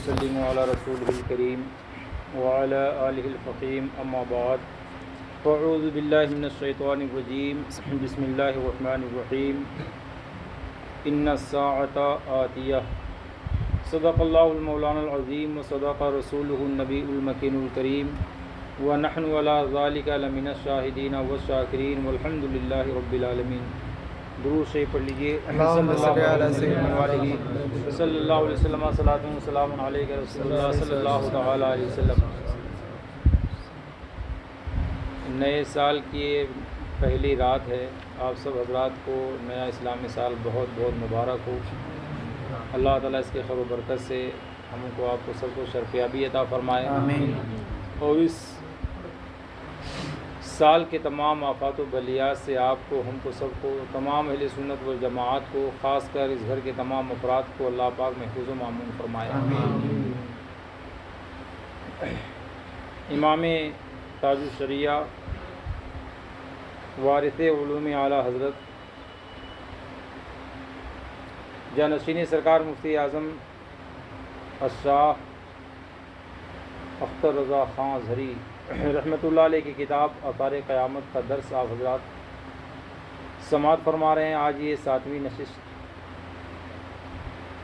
وسلم علی رسول الکریم وعلی آلہ الفقیم اما بعد فاعوذ باللہ من الشیطان الرجیم بسم اللہ الرحمن الرحیم ان الساعة آتیہ صدق اللہ المولانا العظیم وصدق رسولہ النبی المکین الکریم ونحن علی ذلک لمن الشاہدین والشاکرین والحمد للہ رب العالمین۔ درود شریف پڑھ لیجیے۔ صلی اللہ علیہ وسلم صلاۃ و سلام علیک رسول اللہ صلی اللہ تعالیٰ علیہ وسلم۔ نئے سال کی پہلی رات ہے، آپ سب حضرات کو نیا اسلامی سال بہت بہت مبارک ہو۔ اللہ تعالیٰ اس کے خیر و برکت سے ہم کو آپ کو سب کو شرفیابی عطا فرمائے، آمین۔ اور اس سال کے تمام آفات و بلیات سے آپ کو، ہم کو، سب کو، تمام اہل سنت و جماعت کو، خاص کر اس گھر کے تمام افراد کو اللہ پاک محفوظ و مامون فرمائے، آمین۔ امام تاج الشریعہ وارث علوم اعلیٰ حضرت جانشین سرکار مفتی اعظم الشاہ اختر رضا خان ازہری رحمۃ اللہ علیہ کی کتاب آثار قیامت کا درس آپ حضرات سماعت فرما رہے ہیں۔ آج یہ 7ویں نشست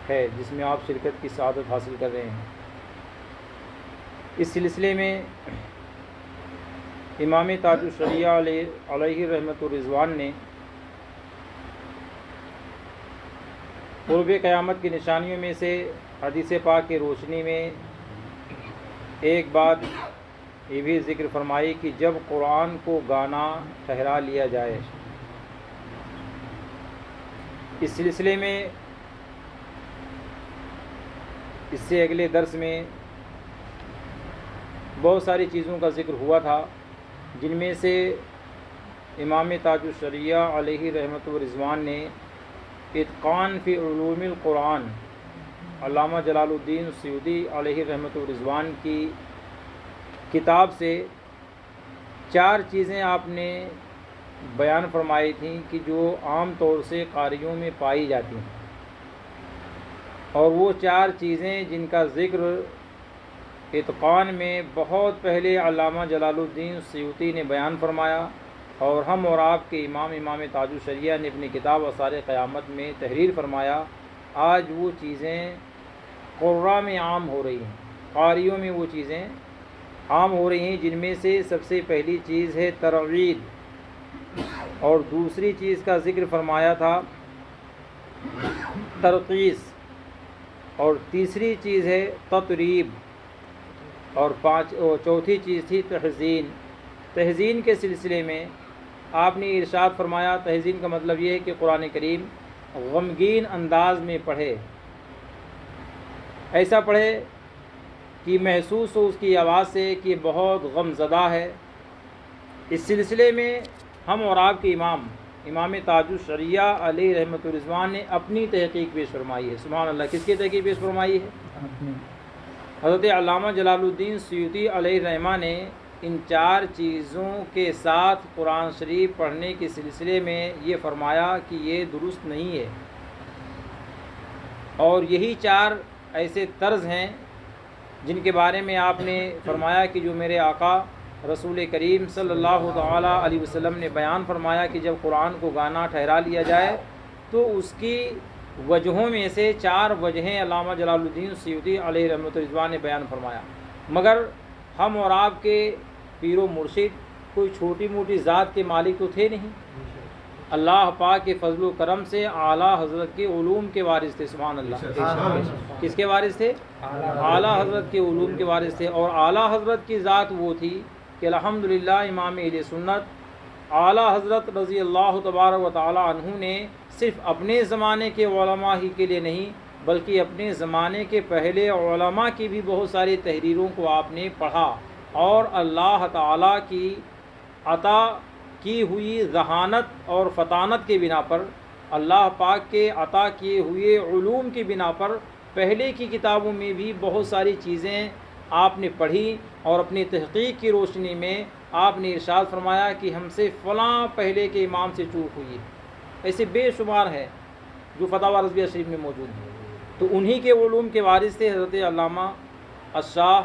ہے جس میں آپ شرکت کی سعادت حاصل کر رہے ہیں۔ اس سلسلے میں امام تاج الشریعہ علیہ رحمۃ الرضوان نے قرب قیامت کی نشانیوں میں سے حدیث پاک کی روشنی میں ایک بات یہ بھی ذکر فرمائی کہ جب قرآن کو گانا ٹھہرا لیا جائے۔ اس سلسلے میں اس سے اگلے درس میں بہت ساری چیزوں کا ذکر ہوا تھا، جن میں سے امام تاج الشریعہ علیہ رحمۃ الرضوان نے اتقان فی علوم القرآن علامہ جلال الدین السیوطی علیہ رحمۃ الرضوان کی کتاب سے 4 چیزیں آپ نے بیان فرمائی تھیں کہ جو عام طور سے قاریوں میں پائی جاتی ہیں، اور وہ 4 چیزیں جن کا ذکر اتقان میں بہت پہلے علامہ جلال الدین السیوطی نے بیان فرمایا، اور ہم اور آپ کے امام تاج الشریعہ نے اپنی کتاب آثار قیامت میں تحریر فرمایا۔ آج وہ چیزیں قراء میں عام ہو رہی ہیں، قاریوں میں وہ چیزیں عام ہو رہی ہیں، جن میں سے سب سے پہلی چیز ہے ترغیب، اور دوسری چیز کا ذکر فرمایا تھا ترقیص، اور تیسری چیز ہے تطریب، اور چوتھی چیز تھی تحزین۔ تحزین کے سلسلے میں آپ نے ارشاد فرمایا، تحزین کا مطلب یہ ہے کہ قرآن کریم غمگین انداز میں پڑھے، ایسا پڑھے کہ محسوس ہو اس کی آواز سے کہ بہت غم زدہ ہے۔ اس سلسلے میں ہم اور آپ کے امام تاج الشریعہ علیہ رحمۃ الرضوان نے اپنی تحقیق پیش فرمائی ہے۔ سبحان اللہ، کس کی تحقیق پیش فرمائی ہے؟ حضرت علامہ جلال الدین سیوطی علیہ رحمہ نے ان 4 چیزوں کے ساتھ قرآن شریف پڑھنے کے سلسلے میں یہ فرمایا کہ یہ درست نہیں ہے، اور یہی 4 ایسے طرز ہیں جن کے بارے میں آپ نے فرمایا کہ جو میرے آقا رسول کریم صلی اللہ تعالیٰ علیہ وسلم نے بیان فرمایا کہ جب قرآن کو گانا ٹھہرا لیا جائے تو اس کی وجہوں میں سے 4 وجہیں علامہ جلال الدین سیوطی علیہ رحمۃ الرضوان نے بیان فرمایا۔ مگر ہم اور آپ کے پیر و مرشد کوئی چھوٹی موٹی ذات کے مالک تو تھے نہیں، اللہ پاک کے فضل و کرم سے اعلیٰ حضرت کے علوم کے وارث تھے۔ سبحان اللہ، کس کے وارث تھے؟ اعلیٰ حضرت کے علوم کے وارث تھے، اور اعلیٰ حضرت کی ذات وہ تھی کہ الحمدللہ امام اہل سنت اعلیٰ حضرت رضی اللہ تبارک و تعالی عنہ نے صرف اپنے زمانے کے علماء ہی کے لیے نہیں بلکہ اپنے زمانے کے پہلے علماء کی بھی بہت ساری تحریروں کو آپ نے پڑھا، اور اللہ تعالیٰ کی عطا کی ہوئی ذہانت اور فطانت کے بنا پر، اللہ پاک کے عطا کیے ہوئے علوم کی بنا پر پہلے کی کتابوں میں بھی بہت ساری چیزیں آپ نے پڑھی، اور اپنی تحقیق کی روشنی میں آپ نے ارشاد فرمایا کہ ہم سے فلاں پہلے کے امام سے چوک ہوئی۔ ایسے بے شمار ہے جو فتاوی رضویہ شریف میں موجود ہیں۔ تو انہی کے علوم کے وارث تھے حضرت علامہ الشاہ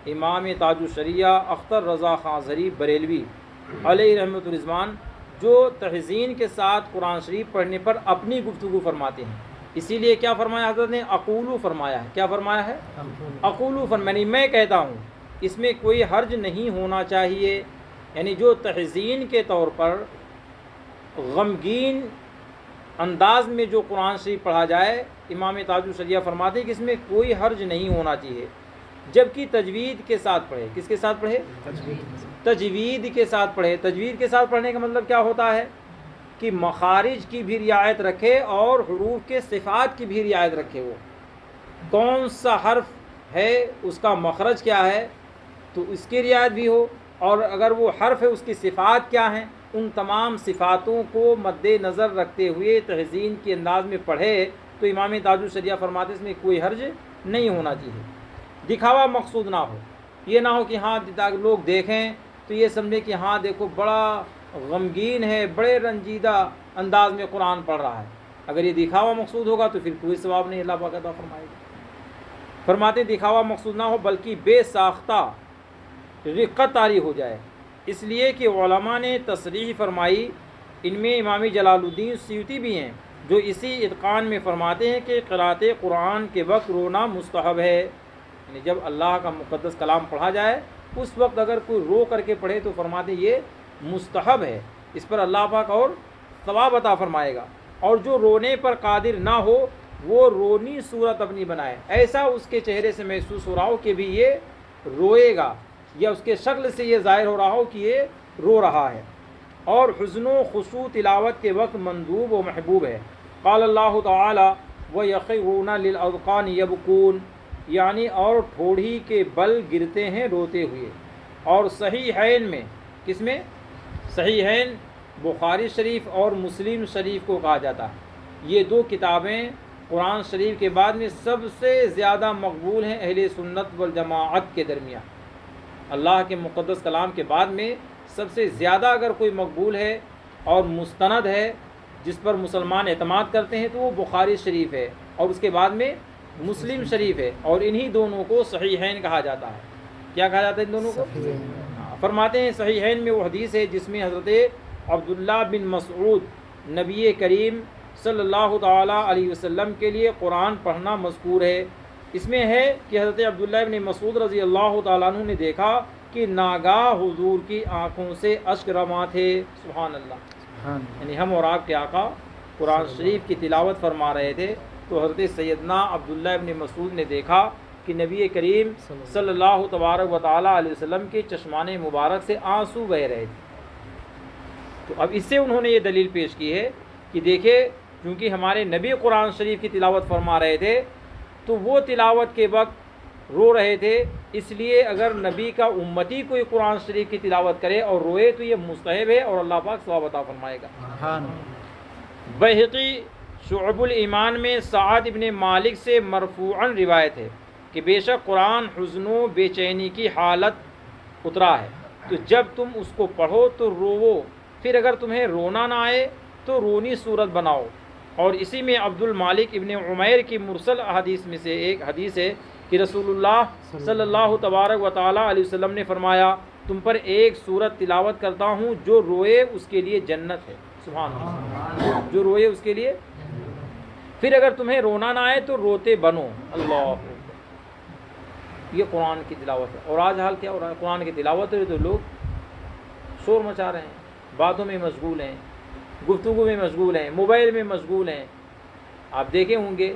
امام تاج الشریعہ اختر رضا خان ظریف بریلوی علیہ رحمۃ الرضوان، جو تحسین کے ساتھ قرآن شریف پڑھنے پر اپنی گفتگو فرماتے ہیں۔ اسی لیے کیا فرمایا حضرت نے؟ اقولو فرمایا ہے۔ کیا فرمایا ہے؟ اقولو فرمایا، میں کہتا ہوں، اس میں کوئی حرج نہیں ہونا چاہیے۔ یعنی جو تحسین کے طور پر غمگین انداز میں جو قرآن شریف پڑھا جائے، امام تاج الشریعہ فرماتے ہیں کہ اس میں کوئی حرج نہیں ہونا چاہیے، جبکہ تجوید کے ساتھ پڑھے۔ کس کے ساتھ پڑھے؟ تجوید کے ساتھ پڑھے۔ تجوید کے ساتھ پڑھنے کا مطلب کیا ہوتا ہے؟ کہ مخارج کی بھی رعایت رکھے اور حروف کے صفات کی بھی رعایت رکھے۔ وہ کون سا حرف ہے، اس کا مخرج کیا ہے، تو اس کی رعایت بھی ہو، اور اگر وہ حرف ہے اس کی صفات کیا ہیں، ان تمام صفاتوں کو مد نظر رکھتے ہوئے تحسین کے انداز میں پڑھے تو امام تاج الشریعہ فرماتے اس میں کوئی حرج نہیں ہونا چاہیے۔ دکھاوا مقصود نہ ہو، یہ نہ ہو کہ ہاں تاکہ لوگ دیکھیں تو یہ سمجھیں کہ ہاں دیکھو بڑا غمگین ہے، بڑے رنجیدہ انداز میں قرآن پڑھ رہا ہے۔ اگر یہ دکھاوا مقصود ہوگا تو پھر کوئی ثواب نہیں اللہ پاک عطا فرمائے گا۔ فرماتے دکھاوا مقصود نہ ہو بلکہ بے ساختہ رقت طاری ہو جائے، اس لیے کہ علماء نے تصریح فرمائی، ان میں امام جلال الدین سیوطی بھی ہیں، جو اسی اتقان میں فرماتے ہیں کہ قرأت قرآن کے وقت رونا مستحب ہے۔ یعنی جب اللہ کا مقدس کلام پڑھا جائے اس وقت اگر کوئی رو کر کے پڑھے تو فرماتے یہ مستحب ہے، اس پر اللہ پاک اور ثواب عطا فرمائے گا۔ اور جو رونے پر قادر نہ ہو وہ رونی صورت اپنی بنائے، ایسا اس کے چہرے سے محسوس ہو رہا ہو کہ بھی یہ روئے گا، یا اس کے شکل سے یہ ظاہر ہو رہا ہو کہ یہ رو رہا ہے۔ اور حزن و خشوع تلاوت کے وقت مندوب و محبوب ہے۔ قال اللہ تعالی وَيَخِرُّونَ لِلْأَذْقَانِ يَبْكُونَ، یعنی اور ٹھوڑی کے بل گرتے ہیں روتے ہوئے۔ اور صحیحین میں، کس میں؟ صحیحین بخاری شریف اور مسلم شریف کو کہا جاتا ہے، یہ دو کتابیں قرآن شریف کے بعد میں سب سے زیادہ مقبول ہیں اہل سنت والجماعت کے درمیان۔ اللہ کے مقدس کلام کے بعد میں سب سے زیادہ اگر کوئی مقبول ہے اور مستند ہے جس پر مسلمان اعتماد کرتے ہیں تو وہ بخاری شریف ہے، اور اس کے بعد میں مسلم شریف ہے، اور انہی دونوں کو صحیحین کہا جاتا ہے۔ کیا کہا جاتا ہے ان دونوں کو؟ فرماتے ہیں صحیحین میں وہ حدیث ہے جس میں حضرت عبداللہ بن مسعود نبی کریم صلی اللہ تعالیٰ علیہ وسلم کے لیے قرآن پڑھنا مذکور ہے۔ اس میں ہے کہ حضرت عبداللہ بن مسعود رضی اللہ تعالیٰ عنہ نے دیکھا کہ ناگاہ حضور کی آنکھوں سے اشک رواں تھے۔ سبحان اللہ۔ یعنی ہم اور آپ کے آقا قرآن شریف کی تلاوت فرما رہے تھے تو حضرت سیدنا عبداللہ بن مسعود نے دیکھا کہ نبی کریم صلی اللہ تبارک و تعالیٰ علیہ وسلم کے چشمان مبارک سے آنسو بہہ رہے تھے۔ تو اب اس سے انہوں نے یہ دلیل پیش کی ہے کہ دیکھیں کیونکہ ہمارے نبی قرآن شریف کی تلاوت فرما رہے تھے تو وہ تلاوت کے وقت رو رہے تھے، اس لیے اگر نبی کا امتی کوئی قرآن شریف کی تلاوت کرے اور روئے تو یہ مستحب ہے اور اللہ پاک ثواب عطا فرمائے گا۔ بہقی شعب الایمان میں سعد ابن مالک سے مرفوعاً روایت ہے کہ بے شک قرآن حزن و بے چینی کی حالت اترا ہے، تو جب تم اس کو پڑھو تو روو، پھر اگر تمہیں رونا نہ آئے تو رونی صورت بناؤ۔ اور اسی میں عبد المالک ابن عمیر کی مرسل احادیث میں سے ایک حدیث ہے کہ رسول اللہ صلی اللہ تبارک و تعالیٰ علیہ وسلم نے فرمایا تم پر ایک صورت تلاوت کرتا ہوں، جو روئے اس کے لیے جنت ہے۔ سبحان اللہ، جو روئے اس کے لیے، پھر اگر تمہیں رونا نہ آئے تو روتے بنو۔ اللہ، یہ قرآن کی تلاوت ہے۔ اور آج حال کیا ہو رہا ہے؟ قرآن کی تلاوت ہے تو لوگ شور مچا رہے ہیں، باتوں میں مشغول ہیں، گفتگو میں مشغول ہیں، موبائل میں مشغول ہیں۔ آپ دیکھے ہوں گے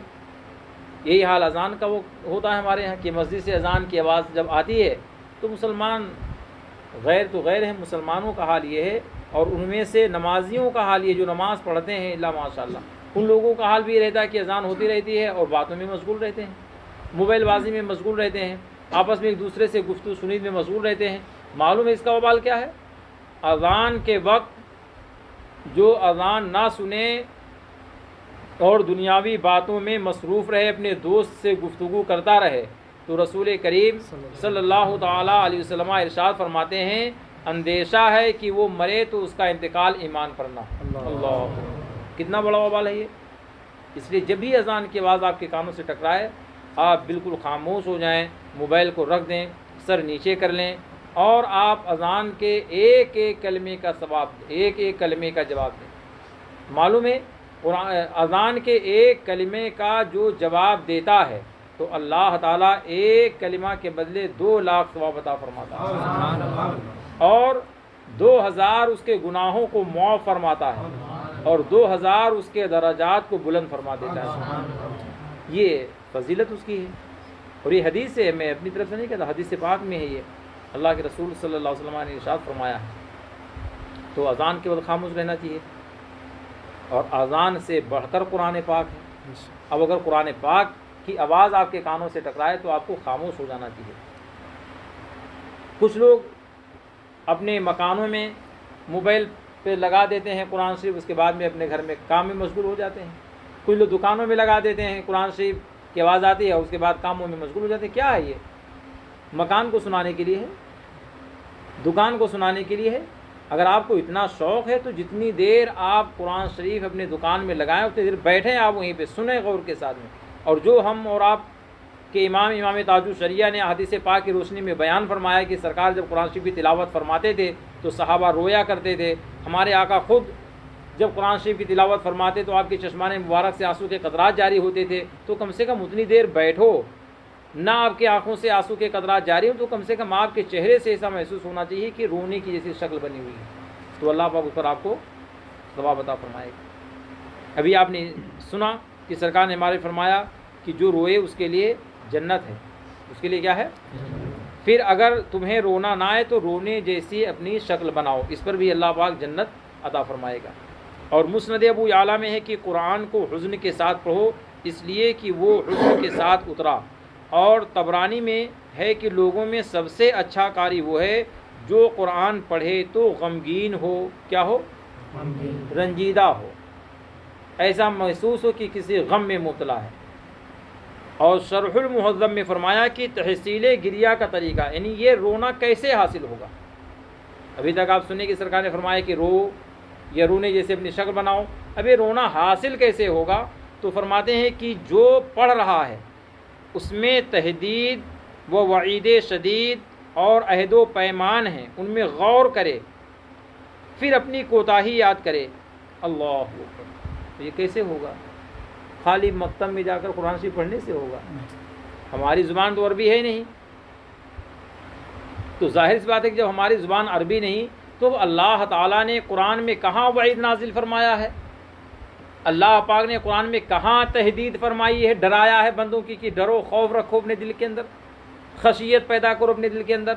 یہی حال اذان کا وہ ہوتا ہے ہمارے یہاں کہ مسجد سے اذان کی آواز جب آتی ہے تو مسلمان غیر تو غیر ہیں، مسلمانوں کا حال یہ ہے، اور ان میں سے نمازیوں کا حال یہ جو نماز پڑھتے ہیں اللہ ماشاء اللہ، ان لوگوں کا حال بھی یہ رہتا ہے کہ اذان ہوتی رہتی ہے اور باتوں میں مشغول رہتے ہیں، موبائل بازی میں مشغول رہتے ہیں، آپس میں ایک دوسرے سے گفتگو شنید میں مشغول رہتے ہیں۔ معلوم ہے اس کا وبال کیا ہے؟ اذان کے وقت جو اذان نہ سنے اور دنیاوی باتوں میں مصروف رہے، اپنے دوست سے گفتگو کرتا رہے، تو رسول کریم صلی اللہ تعالیٰ علیہ وسلم ارشاد فرماتے ہیں اندیشہ ہے کہ وہ مرے تو اس کا انتقال ایمان پر نہ۔ اللہ، کتنا بڑا وبال ہے یہ! اس لیے جب بھی اذان کی آواز آپ کے کانوں سے ٹکرائے آپ بالکل خاموش ہو جائیں، موبائل کو رکھ دیں، سر نیچے کر لیں، اور آپ اذان کے ایک ایک کلمے کا ثواب، ایک ایک کلمے کا جواب دیں۔ معلوم ہے اذان کے ایک کلمے کا جو جواب دیتا ہے تو اللہ تعالیٰ ایک کلمہ کے بدلے 2 لاکھ ثواب عطا فرماتا ہے، اور 2000 اس کے گناہوں کو معاف فرماتا ہے، اور 2000 اس کے درجات کو بلند فرما دیتا ہے۔ یہ فضیلت اس کی ہے، اور یہ حدیث ہے، میں اپنی طرف سے نہیں کہتا، حدیث پاک میں ہے، یہ اللہ کے رسول صلی اللہ علیہ وسلم نے ارشاد فرمایا ہے۔ تو اذان کے وقت خاموش رہنا چاہیے، اور اذان سے بڑھ کر قرآن پاک ہے۔ اب اگر قرآن پاک کی آواز آپ کے کانوں سے ٹکرائے تو آپ کو خاموش ہو جانا چاہیے۔ کچھ لوگ اپنے مکانوں میں موبائل پہ لگا دیتے ہیں قرآن شریف، اس کے بعد میں اپنے گھر میں کام میں مشغول ہو جاتے ہیں۔ کچھ لوگ دکانوں میں لگا دیتے ہیں، قرآن شریف کی آواز آتی ہے، اس کے بعد کاموں میں مشغول ہو جاتے ہیں۔ کیا ہے یہ؟ مکان کو سنانے کے لیے ہے، دکان کو سنانے کے لیے ہے؟ اگر آپ کو اتنا شوق ہے تو جتنی دیر آپ قرآن شریف اپنے دکان میں لگائیں اتنی دیر بیٹھیں آپ وہیں پہ، سنیں غور کے ساتھ میں۔ اور جو ہم اور آپ کے امام تاج الشریعہ نے حدیث پاک کی روشنی میں بیان فرمایا کہ سرکار جب قرآن شریف کی تلاوت فرماتے تھے تو صحابہ رویا کرتے تھے، ہمارے آقا خود جب قرآن شریف کی تلاوت فرماتے تو آپ کے چشمان مبارک سے آنسو کے قطرات جاری ہوتے تھے۔ تو کم سے کم اتنی دیر بیٹھو، نہ آپ کی آنکھوں سے آنسو کے قطرات جاری ہوں تو کم سے کم آپ کے چہرے سے ایسا محسوس ہونا چاہیے کہ رونے کی جیسی شکل بنی ہوئی ہے، تو اللہ پاک اس پر آپ کو ثواب عطا فرمائے گا۔ ابھی آپ نے سنا کہ سرکار نے ہمارے فرمایا کہ جو روئے اس کے لیے جنت ہے، اس کے لیے کیا ہے؟ پھر اگر تمہیں رونا نہ آئے تو رونے جیسی اپنی شکل بناؤ، اس پر بھی اللہ پاک جنت عطا فرمائے گا۔ اور مسند ابو یعلا میں ہے کہ قرآن کو حزن کے ساتھ پڑھو اس لیے کہ وہ حزن کے ساتھ اترا، اور طبرانی میں ہے کہ لوگوں میں سب سے اچھا قاری وہ ہے جو قرآن پڑھے تو غمگین ہو، کیا ہو؟ رنجیدہ ہو، ایسا محسوس ہو کہ کسی غم میں مبتلا ہے۔ اور شرح المہذب میں فرمایا کہ تحصیل گریہ کا طریقہ، یعنی یہ رونا کیسے حاصل ہوگا۔ ابھی تک آپ سنیں کہ سرکار نے فرمایا کہ رو یا رونے جیسے اپنی شکل بناؤ، اب یہ رونا حاصل کیسے ہوگا؟ تو فرماتے ہیں کہ جو پڑھ رہا ہے اس میں تہدید و وعید شدید اور عہد و پیمان ہیں، ان میں غور کرے، پھر اپنی کوتاہی یاد کرے۔ اللہ اکبر، یہ کیسے ہوگا؟ خالی مکتب میں جا کر قرآن شریف پڑھنے سے ہوگا؟ ہماری زبان تو عربی ہے نہیں، تو ظاہر سی بات ہے کہ جب ہماری زبان عربی نہیں تو اللہ تعالیٰ نے قرآن میں کہاں وعید نازل فرمایا ہے، اللہ پاک نے قرآن میں کہاں تہدید فرمائی ہے، ڈرایا ہے بندوں کی کہ ڈرو، خوف رکھو اپنے دل کے اندر، خشیت پیدا کرو اپنے دل کے اندر۔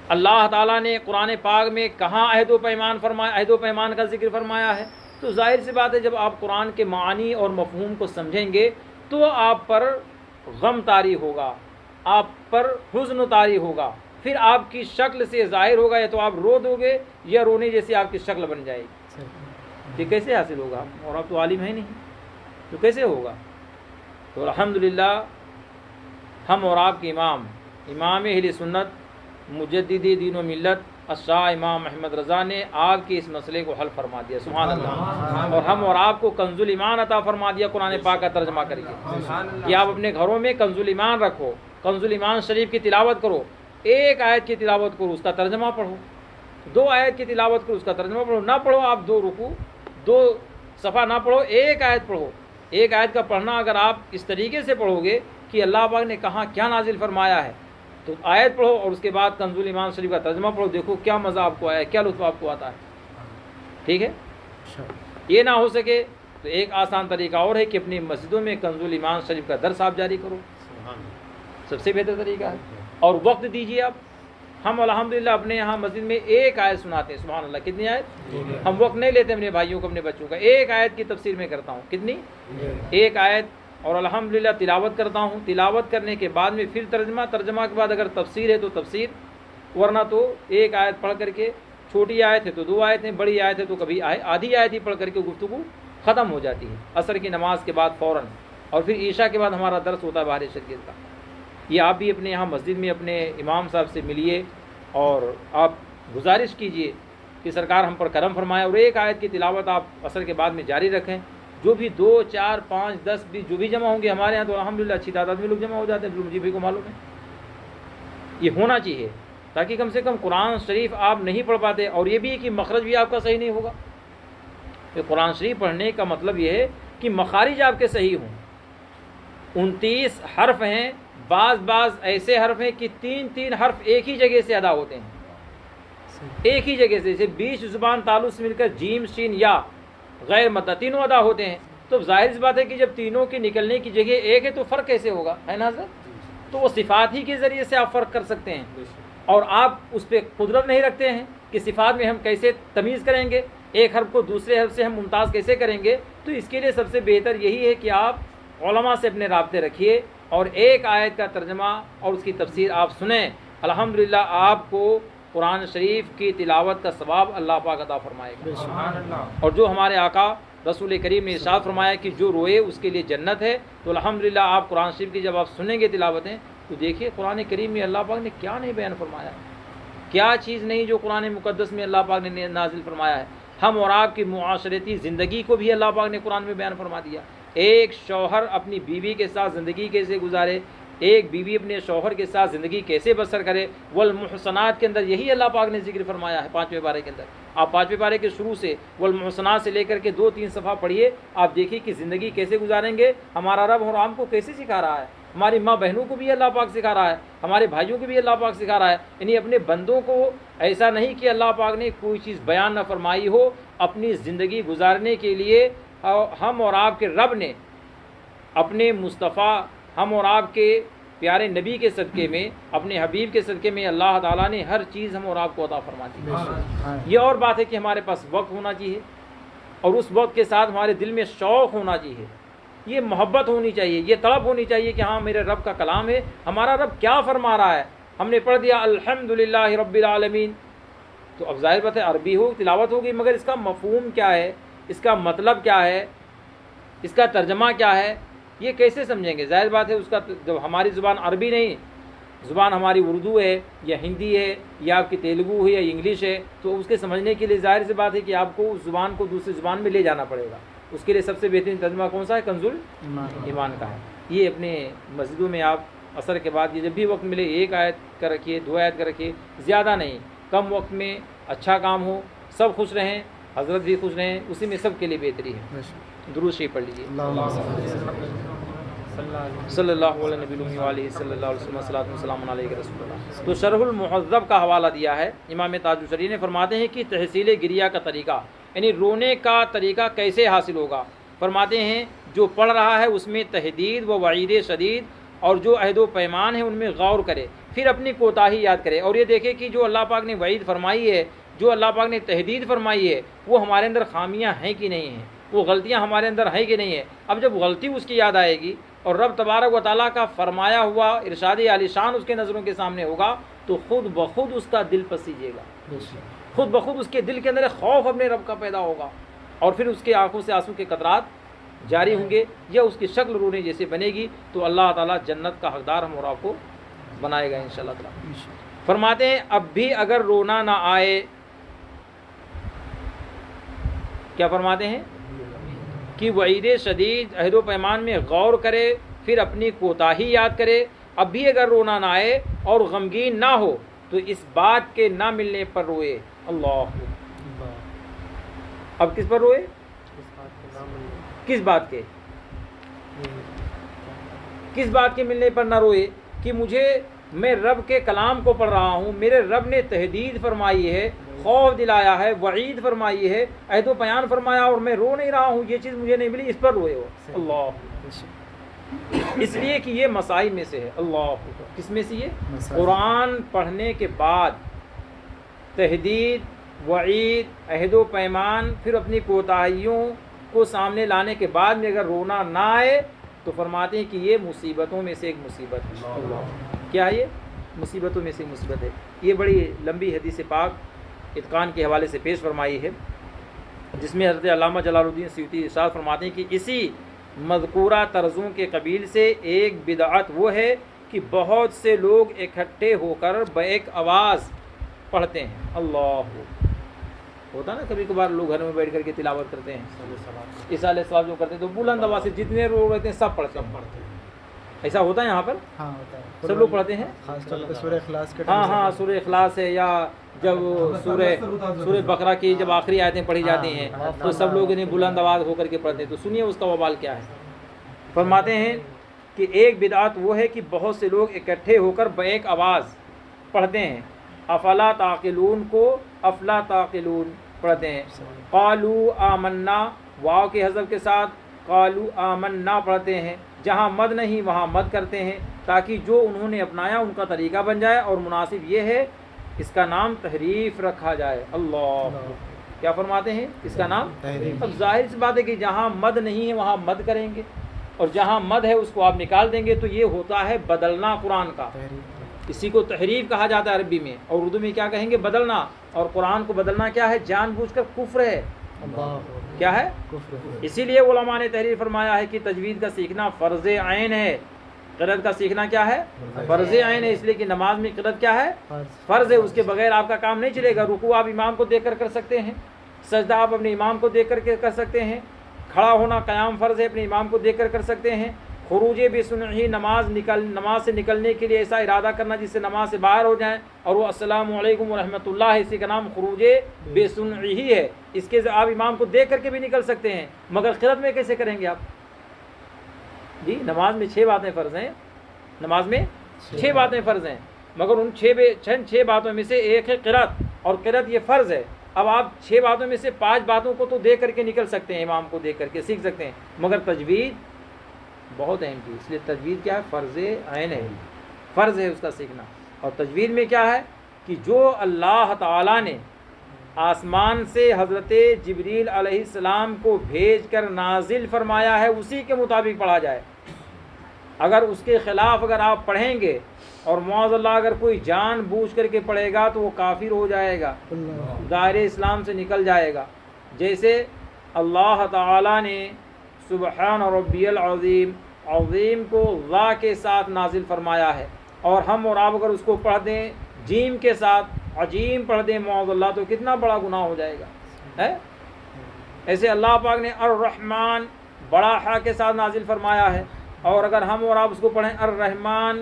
اللہ تعالیٰ نے قرآن پاک میں کہاں عہد و پیمان فرمایا، عہد و پیمان کا ذکر فرمایا ہے۔ تو ظاہر سی بات ہے جب آپ قرآن کے معانی اور مفہوم کو سمجھیں گے تو آپ پر غم طاری ہوگا، آپ پر حزن طاری ہوگا، پھر آپ کی شکل سے ظاہر ہوگا، یا تو آپ رو دو گے یا رونے جیسی آپ کی شکل بن جائے گی۔ یہ کیسے حاصل ہوگا؟ اور آپ تو عالم ہیں نہیں، تو کیسے ہوگا؟ تو الحمدللہ ہم اور آپ کے امام اہل سنت مجددی دین و ملت الشاہ امام محمد رضا نے آپ کے اس مسئلے کو حل فرما دیا، سبحان اللہ۔ اور ہم اور آپ کو کنز الایمان عطا فرما دیا قرآن پاک کا ترجمہ کر کے، کہ آپ اپنے گھروں میں کنز الایمان رکھو، کنز الایمان شریف کی تلاوت کرو، ایک آیت کی تلاوت کرو، اس کا ترجمہ پڑھو، 2 آیت کی تلاوت کرو، اس کا ترجمہ پڑھو، نہ پڑھو آپ 2 رکوع 2 صفحہ نہ پڑھو، ایک آیت پڑھو۔ ایک آیت کا پڑھنا اگر آپ اس طریقے سے پڑھو گے کہ اللہ پاک نے کہاں کیا نازل فرمایا ہے، تو آیت پڑھو اور اس کے بعد کنز الایمان شریف کا ترجمہ پڑھو، دیکھو کیا مزہ آپ کو آیا ہے، کیا لطف آپ کو آتا ہے۔ ٹھیک ہے، یہ نہ ہو سکے تو ایک آسان طریقہ اور ہے کہ اپنی مسجدوں میں کنز الایمان شریف کا درس آپ جاری کرو، سب سے بہتر طریقہ ہے۔ اور وقت دیجیے آپ، ہم الحمدللہ اپنے یہاں مسجد میں ایک آیت سناتے ہیں، سبحان اللہ۔ کتنی آیت؟ ہم وقت نہیں لیتے اپنے بھائیوں کو، اپنے بچوں کا، ایک آیت کی تفسیر میں کرتا ہوں۔ کتنی؟ ایک آیت، اور الحمدللہ تلاوت کرتا ہوں، تلاوت کرنے کے بعد میں پھر ترجمہ کے بعد اگر تفسیر ہے تو تفسیر، ورنہ تو ایک آیت پڑھ کر کے، چھوٹی آیت ہے تو 2 آیتیں، بڑی آیت ہے تو کبھی آدھی آیت ہی پڑھ کر کے گفتگو ختم ہو جاتی ہے عصر کی نماز کے بعد فوراً، اور پھر عشاء کے بعد ہمارا درس ہوتا ہے باہر شریعت کا۔ یہ آپ بھی اپنے یہاں مسجد میں اپنے امام صاحب سے ملیے اور آپ گزارش کیجئے کہ سرکار ہم پر کرم فرمائے، اور ایک آیت کی تلاوت آپ عصر کے بعد میں جاری رکھیں، جو بھی 2 4 5 10 20 جو بھی جمع ہوں گے ہمارے یہاں تو الحمدللہ اچھی تعداد میں لوگ جمع ہو جاتے ہیں، جو مجھے بھی کو معلوم ہے. یہ ہونا چاہیے تاکہ کم سے کم قرآن شریف آپ نہیں پڑھ پاتے، اور یہ بھی ہے کہ مخرج بھی آپ کا صحیح نہیں ہوگا. کہ قرآن شریف پڑھنے کا مطلب یہ ہے کہ مخارج آپ کے صحیح ہوں. 29 حرف ہیں، بعض ایسے حرف ہیں کہ 3 حرف ایک ہی جگہ سے ادا ہوتے ہیں، ایک ہی جگہ سے، جیسے 20 زبان تعلق سے مل کر جیم شین یا غیر مدہ تینوں ادا ہوتے ہیں. تو ظاہر سی بات ہے کہ جب تینوں کے نکلنے کی جگہ ایک ہے تو فرق کیسے ہوگا، ہے نا حضرت؟ تو وہ صفات ہی کے ذریعے سے آپ فرق کر سکتے ہیں، اور آپ اس پہ قدرت نہیں رکھتے ہیں کہ صفات میں ہم کیسے تمیز کریں گے، ایک حرف کو دوسرے حرف سے ہم ممتاز کیسے کریں گے. تو اس کے لیے سب سے بہتر یہی ہے کہ آپ علماء سے اپنے رابطے رکھیے اور ایک آیت کا ترجمہ اور اس کی تفسیر آپ سنیں. الحمدللہ آپ کو قرآن شریف کی تلاوت کا ثواب اللہ پاک عطا فرمائے گا. اور جو ہمارے آقا رسول کریم نے ارشاد فرمایا کہ جو روئے اس کے لیے جنت ہے، تو الحمدللہ آپ قرآن شریف کی جب آپ سنیں گے تلاوتیں تو دیکھیے قرآن کریم میں اللہ پاک نے کیا نہیں بیان فرمایا، کیا چیز نہیں جو قرآن مقدس میں اللہ پاک نے نازل فرمایا ہے. ہم اور آپ کی معاشرتی زندگی کو بھی اللہ پاک نے قرآن میں بیان فرما دیا. ایک شوہر اپنی بیوی کے ساتھ زندگی کیسے گزارے، ایک بیوی اپنے شوہر کے ساتھ زندگی کیسے بسر کرے. والمحصنات کے اندر یہی اللہ پاک نے ذکر فرمایا ہے 5ویں پارے کے اندر. آپ 5ویں پارے کے شروع سے والمحصنات سے لے کر کے 2-3 صفحہ پڑھیے، آپ دیکھیے کہ زندگی کیسے گزاریں گے. ہمارا رب اور ہم کو کیسے سکھا رہا ہے، ہماری ماں بہنوں کو بھی اللہ پاک سکھا رہا ہے، ہمارے بھائیوں کو بھی اللہ پاک سکھا رہا ہے. یعنی اپنے بندوں کو ایسا نہیں کہ اللہ پاک نے کوئی چیز بیان نہ فرمائی ہو، اپنی زندگی گزارنے کے لیے ہم اور آپ کے رب نے اپنے مصطفیٰ، ہم اور آپ کے پیارے نبی کے صدقے میں، اپنے حبیب کے صدقے میں اللہ تعالیٰ نے ہر چیز ہم اور آپ کو عطا فرما دی. یہ اور بات ہے کہ ہمارے پاس وقت ہونا چاہیے، اور اس وقت کے ساتھ ہمارے دل میں شوق ہونا چاہیے، یہ محبت ہونی چاہیے، یہ طلب ہونی چاہیے کہ ہاں میرے رب کا کلام ہے، ہمارا رب کیا فرما رہا ہے. ہم نے پڑھ دیا الحمدللہ رب العالمین، تو اب ظاہر بات ہے عربی ہو تلاوت ہوگی، مگر اس کا مفہوم کیا ہے، اس کا مطلب کیا ہے، اس کا ترجمہ کیا ہے، یہ کیسے سمجھیں گے. ظاہر بات ہے اس کا جب ہماری زبان عربی نہیں، زبان ہماری اردو ہے یا ہندی ہے یا آپ کی تیلگو ہے یا انگلش ہے، تو اس کے سمجھنے کے لیے ظاہر سی بات ہے کہ آپ کو اس زبان کو دوسری زبان میں لے جانا پڑے گا. اس کے لیے سب سے بہترین ترجمہ کون سا ہے؟ کنز ایمان کا ہے. یہ اپنے مسجدوں میں آپ عصر کے بعد یہ جب بھی وقت ملے 1 آیت کا رکھیے، 2 آیت کا رکھیے، زیادہ نہیں، کم وقت میں اچھا کام ہو، سب خوش رہیں، حضرت بھی خوش رہیں، اسی میں سب کے لیے بہتری ہے. درود شریف پڑھ لیجیے. صلی اللہ علیہ نبی علیہ صلی اللہ علیہ وسلم صلاۃ والسلام علیہ رسول اللہ. تو شرح المہذب کا حوالہ دیا ہے امام تاج الشریح نے. فرماتے ہیں کہ تحصیل گریہ کا طریقہ، یعنی رونے کا طریقہ کیسے حاصل ہوگا. فرماتے ہیں جو پڑھ رہا ہے اس میں تحدید و وعید شدید اور جو عہد و پیمان ہے ان میں غور کرے، پھر اپنی کوتاہی یاد کرے، اور یہ دیکھے کہ جو اللہ پاک نے وعید فرمائی ہے، جو اللہ پاک نے تحدید فرمائی ہے، وہ ہمارے اندر خامیاں ہیں کہ نہیں ہیں، وہ غلطیاں ہمارے اندر ہیں کہ نہیں ہیں. اب جب غلطی اس کی یاد آئے گی اور رب تبارک و تعالیٰ کا فرمایا ہوا ارشاد عالی شان اس کے نظروں کے سامنے ہوگا، تو خود بخود اس کا دل پسیجے گا، خود بخود اس کے دل کے اندر ایک خوف اپنے رب کا پیدا ہوگا، اور پھر اس کے آنکھوں سے آنسو کے قطرات جاری ہوں گے، یا اس کی شکل رونے جیسے بنے گی. تو اللہ تعالیٰ جنت کا حقدار ہم اور آپ کو بنائے گا انشاءاللہ تعالیٰ. فرماتے ہیں اب بھی اگر رونا نہ آئے، کیا فرماتے ہیں کہ وعید شدید عہد و پیمان میں غور کرے، پھر اپنی کوتاہی یاد کرے. اب بھی اگر رونا نہ آئے اور غمگین نہ ہو تو اس بات کے نہ ملنے پر روئے. اللہ، اب کس پر روئے؟ کس بات کے؟ کس بات کے ملنے پر نہ روئے؟ کہ میں رب کے کلام کو پڑھ رہا ہوں، میرے رب نے تحدید فرمائی ہے، خوف دلایا ہے، وعید فرمائی ہے، عہد و بیان فرمایا، اور میں رو نہیں رہا ہوں، یہ چیز مجھے نہیں ملی، اس پر روئے ہو. اللہ، اس لیے کہ یہ مسائل میں سے ہے. اللہ، کس میں سے؟ یہ قرآن پڑھنے کے بعد تحدید، وعید، عہد و پیمان، پھر اپنی کوتاہیوں کو سامنے لانے کے بعد میں اگر رونا نہ آئے تو فرماتے ہیں کہ یہ مصیبتوں میں سے ایک مصیبت ہے. اللہ، کیا ہے یہ؟ مصیبتوں میں سے ایک مصیبت ہے. یہ بڑی لمبی حدیث پاک اتقان کے حوالے سے پیش فرمائی ہے، جس میں حضرت علامہ جلال الدین سیوطی ارشاد فرماتے ہیں کہ اسی مذکورہ طرزوں کے قبیل سے ایک بدعت وہ ہے کہ بہت سے لوگ اکٹھے ہو کر بیک آواز پڑھتے ہیں. اللہ، ہوتا نا کبھی کبھار لوگ گھر میں بیٹھ کر کے تلاوت کرتے ہیں، اصالہ ثواب جو کرتے ہیں تو بلند آواز سے جتنے لوگ رہتے ہیں سب پڑھتے ہیں. ایسا ہوتا ہے یہاں پر؟ ہاں ہوتا ہے، سب لوگ پڑھتے ہیں. خاص طور پہ سورہ اخلاص کے ہاں ہاں سورہ اخلاص ہے، یا جب سورہ بقرہ کی جب آخری آیتیں پڑھی جاتی ہیں تو سب لوگ انہیں بلند آواز ہو کر کے پڑھتے ہیں. تو سنیے اس کا وبال کیا ہے. فرماتے ہیں کہ ایک بدعت وہ ہے کہ بہت سے لوگ اکٹھے ہو کر بیک آواز پڑھتے ہیں. افلا تعقلون کو افلا تعقلون پڑھتے ہیں. قالوا آمنا واو کے حذف کے ساتھ قالوا آمنا پڑھتے ہیں. جہاں مد نہیں وہاں مد کرتے ہیں تاکہ جو انہوں نے اپنایا ان کا طریقہ بن جائے، اور مناسب یہ ہے اس کا نام تحریف رکھا جائے. اللہ کیا فرماتے ہیں؟ اس کا نام تحریف. اب ظاہر سی بات ہے کہ جہاں مد نہیں ہے وہاں مد کریں گے، اور جہاں مد ہے اس کو آپ نکال دیں گے، تو یہ ہوتا ہے بدلنا قرآن کا. اسی کو تحریف کہا جاتا ہے عربی میں، اور اردو میں کیا کہیں گے؟ بدلنا. اور قرآن کو بدلنا کیا ہے؟ جان بوجھ کر کفر ہے. کیا ہے؟ اسی لیے علماء نے تحریر فرمایا ہے کہ تجوید کا سیکھنا فرض عین ہے. قرأت کا سیکھنا کیا ہے؟ فرض عین ہے. اس لیے کہ نماز میں قرأت کیا ہے؟ فرض ہے. اس کے بغیر آپ کا کام نہیں چلے گا. رکوع آپ امام کو دیکھ کر کر سکتے ہیں، سجدہ آپ اپنے امام کو دیکھ کر کے کر سکتے ہیں، کھڑا ہونا قیام فرض ہے اپنے امام کو دیکھ کر کر سکتے ہیں. خروج بسنعی نماز سے نکلنے کے لیے ایسا ارادہ کرنا جس سے نماز سے باہر ہو جائیں، اور وہ السلام علیکم ورحمۃ اللہ، اسی کا نام خروج بسنعی ہے. اس کے آپ امام کو دیکھ کر کے بھی نکل سکتے ہیں، مگر قرأت میں کیسے کریں گے آپ؟ جی نماز میں 6 باتیں فرض ہیں. نماز میں 6 باتیں فرض ہیں، مگر ان 6 باتوں میں سے ایک ہے قرأت، اور قرأت یہ فرض ہے. اب آپ 6 باتوں میں سے 5 باتوں کو تو دیکھ کر کے نکل سکتے ہیں، امام کو دیکھ کر کے سیکھ سکتے ہیں، مگر تجوید بہت اہم چیز. اس لیے تجوید کیا ہے؟ فرض عین ہے. فرض ہے اس کا سیکھنا. اور تجوید میں کیا ہے کہ جو اللہ تعالیٰ نے آسمان سے حضرت جبریل علیہ السلام کو بھیج کر نازل فرمایا ہے اسی کے مطابق پڑھا جائے. اگر اس کے خلاف اگر آپ پڑھیں گے اور معاذ اللہ اگر کوئی جان بوجھ کر کے پڑھے گا تو وہ کافر ہو جائے گا، دائرے اسلام سے نکل جائے گا. جیسے اللہ تعالیٰ نے سبحان ربی العظیم، عظیم کو ذا کے ساتھ نازل فرمایا ہے، اور ہم اور آپ اگر اس کو پڑھ دیں جیم کے ساتھ، عجیم پڑھ دیں معاذ اللہ، تو کتنا بڑا گناہ ہو جائے گا ہے. ایسے اللہ پاک نے الرحمن بڑا ہا کے ساتھ نازل فرمایا ہے، اور اگر ہم اور آپ اس کو پڑھیں الرحمن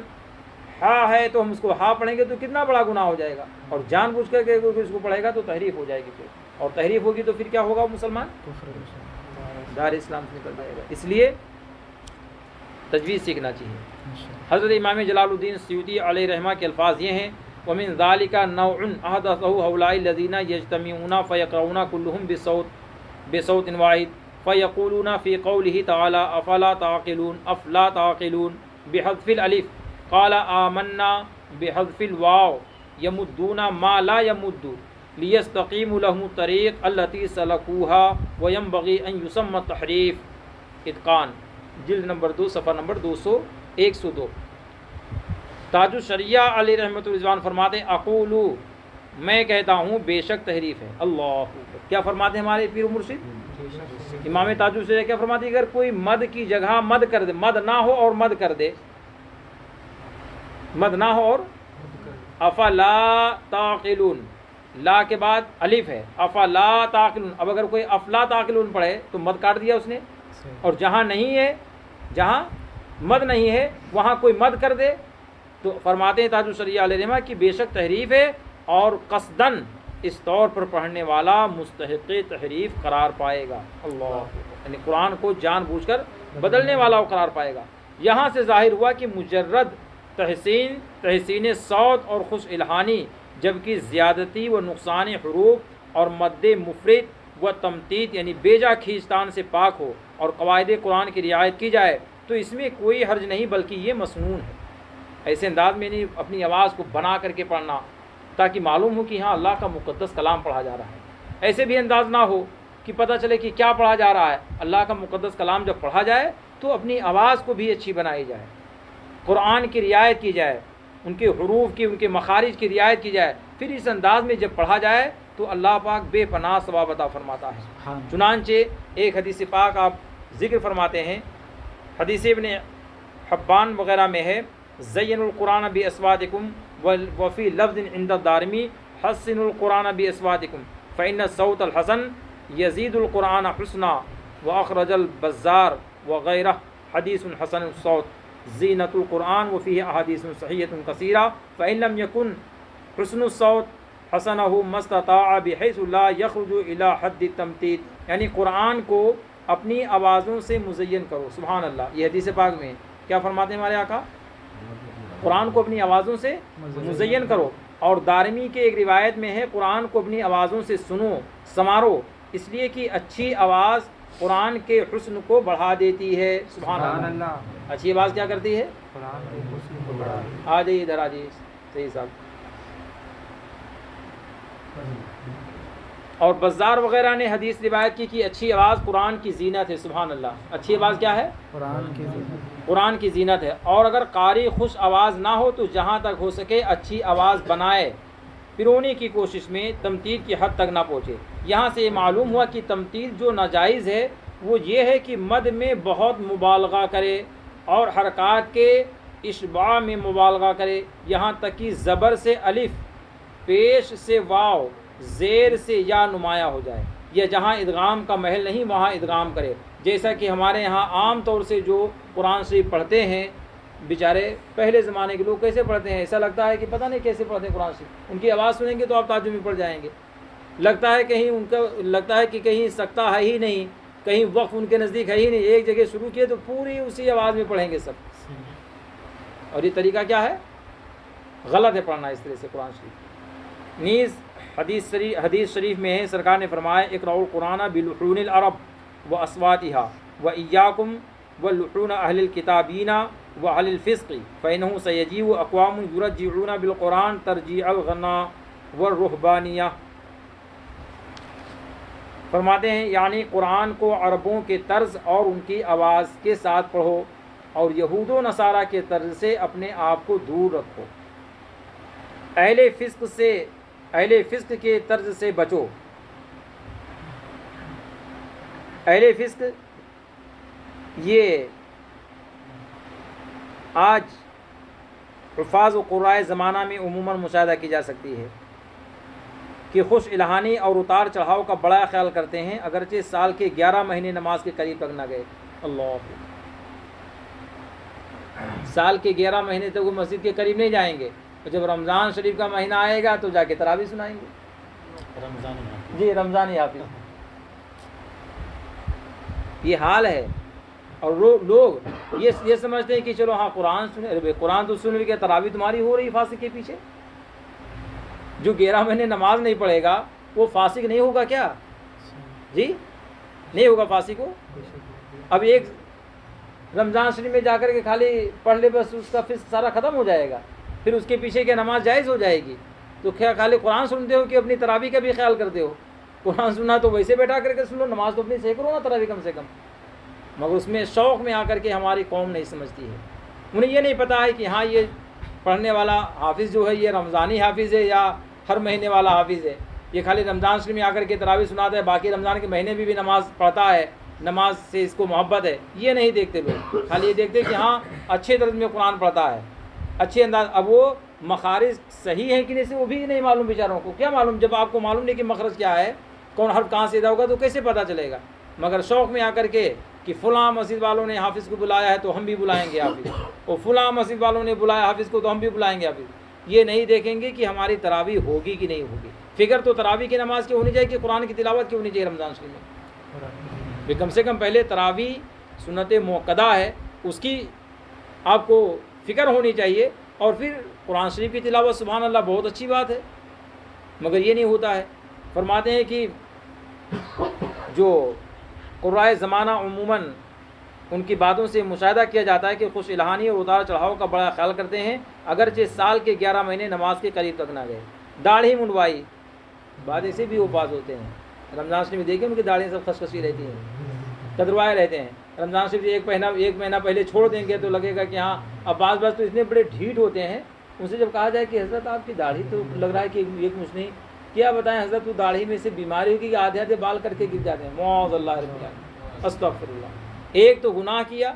ہا ہے تو ہم اس کو ہا پڑھیں گے تو کتنا بڑا گناہ ہو جائے گا. اور جان بوجھ کر کے اس کو پڑھے گا تو تحریف ہو جائے گی پھر، اور تحریف ہوگی تو پھر کیا ہوگا؟ مسلمان دار اسلام سے نکل جائے گا. اس لیے تجوید سیکھنا چاہیے. حضرت امام جلال الدین سیوطی علیہ رحمہ کے الفاظ یہ ہیں: وَمِن ذَلِكَ نَوْعٌ أَحْدَثَهُ هَؤُلَاءِ الَّذِينَ يَجْتَمِعُونَ فَيَقْرَؤُونَ كُلُّهُم بِصَوْتٍ وَاحِدٍ فَيَقُولُونَ فِي قَوْلِهِ تَعَالَى أَفَلَا تَعْقِلُونَ أَفْلَا تَعْقِلُونَ بِحَذْفِ الْأَلِفِ قَالَ آمَنَّا بِحَذْفِ الْوَاوِ يَمُدُّونَ مَا لَا يَمُدُّ لِيَسْتَقِيمُ لَهُمُ الطَّرِيقُ الَّتِي سَلَكُوهَا وَيَنبَغِي أَن يُسَمَّى التَّحْرِيفُ. اتقان جلد نمبر 2 صفحہ نمبر 102. تاج الشریعہ علی رحمۃ الرضوان فرماتے ہیں: اقولو میں کہتا ہوں بے شک تحریف ہے. اللہ کیا فرماتے ہیں ہمارے پیر و مرشد امام تاج الشریعہ؟ کیا فرماتے ہیں؟ اگر کوئی مد کی جگہ مد کر دے، مد نہ ہو اور مد کر دے، مد نہ ہو اور افلا تعقلون، لا کے بعد الف ہے، افلا تعقلون. اب اگر کوئی افلا تعقلون پڑھے تو مد کاٹ دیا اس نے، اور جہاں نہیں ہے، جہاں مد نہیں ہے وہاں کوئی مد کر دے تو فرماتے ہیں تاج الشریعہ علیہ رحمہ کہ بے شک تحریف ہے، اور قصدن اس طور پر پڑھنے والا مستحق تحریف قرار پائے گا. اللہ یعنی قرآن کو جان بوجھ کر بدلنے والا وہ قرار پائے گا. یہاں سے ظاہر ہوا کہ مجرد تحسین صوت اور خوش الہانی، جبکہ زیادتی و نقصان حروف اور مد مفرد و تمتید یعنی بیجا کھینچتان سے پاک ہو اور قواعد قرآن کی رعایت کی جائے تو اس میں کوئی حرج نہیں، بلکہ یہ مسنون ہے. ایسے انداز میں نہیں اپنی آواز کو بنا کر کے پڑھنا تاکہ معلوم ہو کہ ہاں اللہ کا مقدس کلام پڑھا جا رہا ہے. ایسے بھی انداز نہ ہو کہ پتہ چلے کہ کیا پڑھا جا رہا ہے. اللہ کا مقدس کلام جب پڑھا جائے تو اپنی آواز کو بھی اچھی بنائی جائے، قرآن کی رعایت کی جائے، ان کے حروف کی، ان کے مخارج کی رعایت کی جائے. پھر اس انداز میں جب پڑھا جائے تو اللہ پاک بے پناہ ثواب عطا فرماتا ہے. چنانچہ ایک حدیث پاک آپ ذکر فرماتے ہیں، حدیث ابن حبان وغیرہ میں ہے: زین القرآن باسواتکم وفی لفظ عند الدارمی حسن القرآن باسواتکم فإن الصوت الحسن يزيد القرآن حسنا وأخرج البزار وغيره حديث حسن الصوت زينة القرآن وفيه أحاديث صحيحة كثيرة فإن لم يكن حسن الصوت حسنه ما استطاع بحيث لا يخرج إلى حد التمثيل، یعنی قرآن کو اپنی آوازوں سے مزین کرو. سبحان اللہ، یہ حدیث پاک میں کیا فرماتے ہیں ہمارے آقا؟ قرآن کو اپنی آوازوں سے مزین کرو. اور دارمی کے ایک روایت میں ہے قرآن کو اپنی آوازوں سے سنو، سنوارو، اس لیے کہ اچھی آواز قرآن کے حسن کو بڑھا دیتی ہے. سبحان اللہ، اچھی آواز کیا کرتی ہے؟ قرآن کے حسن کو بڑھا آ جائیے ادھر، آ جائیے صحیح صاحب. اور بزار وغیرہ نے حدیث روایت کی کہ اچھی آواز قرآن کی زینت ہے. سبحان اللہ، اچھی آواز کیا ہے؟ قرآن کی زینت ہے. اور اگر قاری خوش آواز نہ ہو تو جہاں تک ہو سکے اچھی آواز بنائے، پرونے کی کوشش میں تمثیل کی حد تک نہ پہنچے. یہاں سے یہ معلوم ہوا کہ تمثیل جو ناجائز ہے وہ یہ ہے کہ مد میں بہت مبالغہ کرے اور حرکات کے اشباع میں مبالغہ کرے، یہاں تک کہ زبر سے الف، پیش سے واو، زیر سے یا نمایاں ہو جائے. یہ جہاں ادغام کا محل نہیں وہاں ادغام کرے. جیسا کہ ہمارے یہاں عام طور سے جو قرآن شریف پڑھتے ہیں، بیچارے پہلے زمانے کے لوگ کیسے پڑھتے ہیں، ایسا لگتا ہے کہ پتہ نہیں کیسے پڑھتے ہیں قرآن شریف. ان کی آواز سنیں گے تو آپ تعجب میں پڑ جائیں گے. لگتا ہے کہیں ان کا لگتا ہے کہ کہیں سکتہ ہے ہی نہیں، کہیں وقف ان کے نزدیک ہے ہی نہیں. ایک جگہ شروع کیے تو پوری اسی آواز میں پڑھیں گے سب. اور یہ طریقہ کیا ہے؟ غلط ہے پڑھنا اس طرح سے قرآن شریف. نیز حدیث شریف میں ہے سرکار نے فرمایا اقرأوا القرآن بلحون العرب و اصواتها و ایاکم و لحون اہل الکتابین و اہل الفسق فإنه سيجيء اقوام يرجعون بالقرآن ترجیع الغنا والرہبانیہ. فرماتے ہیں یعنی قرآن کو عربوں کے طرز اور ان کی آواز کے ساتھ پڑھو اور یہود و نصارہ کے طرز سے اپنے آپ کو دور رکھو. اہل فسق کے طرز سے بچو. اہل فسق یہ آج حفاظ و قرائے زمانہ میں عموماً مشاہدہ کی جا سکتی ہے کہ خوش الہانی اور اتار چڑھاؤ کا بڑا خیال کرتے ہیں، اگرچہ سال کے 11 مہینے نماز کے قریب تک نہ گئے. اللہ، سال کے 11 مہینے تک وہ مسجد کے قریب نہیں جائیں گے. جب رمضان شریف کا مہینہ آئے گا تو جا کے تراویح سنائیں گے. جی رمضانی حافظ، یہ حال ہے. اور لوگ یہ سمجھتے ہیں کہ چلو ہاں قرآن سنے، قرآن تو سن کے تراویح تمہاری ہو رہی فاسق کے پیچھے. جو 11 مہینے نماز نہیں پڑھے گا وہ فاسق نہیں ہوگا کیا؟ جی نہیں ہوگا فاسق ہو. اب ایک رمضان شریف میں جا کر کے خالی پڑھ لے بس اس کا فسق سارا ختم ہو جائے گا، پھر اس کے پیچھے کیا نماز جائز ہو جائے گی. تو کیا خالی قرآن سنتے ہو کہ اپنی تراویح کا بھی خیال کرتے ہو؟ قرآن سننا تو ویسے بیٹھا کر کے سن لو، نماز تو اپنی صحیح کرو نا تراویح کم سے کم. مگر اس میں شوق میں آ کر کے ہماری قوم نہیں سمجھتی ہے. انہیں یہ نہیں پتہ ہے کہ ہاں یہ پڑھنے والا حافظ جو ہے یہ رمضانی حافظ ہے یا ہر مہینے والا حافظ ہے. یہ خالی رمضان شریف میں آ کر کے تراویح سناتا ہے، باقی رمضان کے مہینے بھی نماز پڑھتا ہے، نماز سے اس کو محبت ہے. یہ نہیں دیکھتے لوگ، خالی یہ دیکھتے کہ ہاں اچھے طرز میں قرآن پڑھتا ہے، اچھے انداز. اب وہ مخارج صحیح ہیں کہ نہیں سے وہ بھی نہیں معلوم بیچاروں کو. کیا معلوم جب آپ کو معلوم نہیں کہ مخرج کیا ہے، کون حرف کہاں سے ادا ہوگا تو کیسے پتہ چلے گا؟ مگر شوق میں آ کر کے کہ فلاں مسجد والوں نے حافظ کو بلایا ہے تو ہم بھی بلائیں گے حافظ، اور فلاں مسجد والوں نے بلایا حافظ کو تو ہم بھی بلائیں گے حافظ. یہ نہیں دیکھیں گے کہ ہماری تراویح ہوگی کہ نہیں ہوگی. فکر تو تراویح کی نماز کی ہونی چاہیے کہ قرآن کی تلاوت کی ہونی چاہیے رمضان شریف میں. کم سے کم پہلے تراویح سنت موقدہ ہے اس کی آپ کو فکر ہونی چاہیے، اور پھر قرآن شریف کی تلاوت سبحان اللہ بہت اچھی بات ہے. مگر یہ نہیں ہوتا ہے. فرماتے ہیں کہ جو قرائے زمانہ عموماً ان کی باتوں سے مشاہدہ کیا جاتا ہے کہ خوش الہانی اور اتار چڑھاؤ کا بڑا خیال کرتے ہیں، اگرچہ سال کے 11 مہینے نماز کے قریب تک نہ گئے. داڑھی منڈوائی، بعد ایسے بھی وہ باز ہوتے ہیں. رمضان شریف میں دیکھیں ان کی داڑھیاں سب خشخشی رہتی ہیں، کدروائے رہتے ہیں. رمضان شریف ایک مہینہ پہلے چھوڑ دیں گے تو لگے گا کہ ہاں. اب بعض تو اتنے بڑے ڈھیٹ ہوتے ہیں، ان سے جب کہا جائے کہ حضرت آپ کی داڑھی تو لگ رہا ہے کہ ایک مجھ نہیں، کیا بتائیں حضرت، وہ داڑھی میں سے بیماری ہوگی کہ آدھے آدھے بال کر کے گر جاتے ہیں. معاذ اللہ رب العالمین، استغفر اللہ. ایک تو گناہ کیا،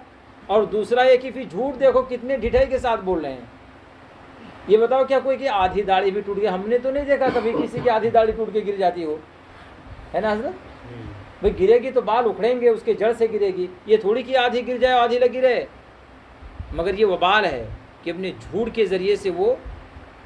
اور دوسرا یہ کہ پھر جھوٹ دیکھو کتنے ڈھٹائی کے ساتھ بول رہے ہیں. یہ بتاؤ کیا کوئی کہ آدھی داڑھی بھی ٹوٹ گئی؟ ہم نے تو نہیں دیکھا کبھی کسی کی آدھی داڑھی ٹوٹ کے گر جاتی ہو. ہے نا حضرت؟ بھئی گرے گی تو بال اکھڑیں گے، اس کے جڑ سے گرے گی، یہ تھوڑی کہ آدھی گر جائے آدھی لگی رہے. مگر یہ وبال ہے کہ اپنے جھوٹ کے ذریعے سے وہ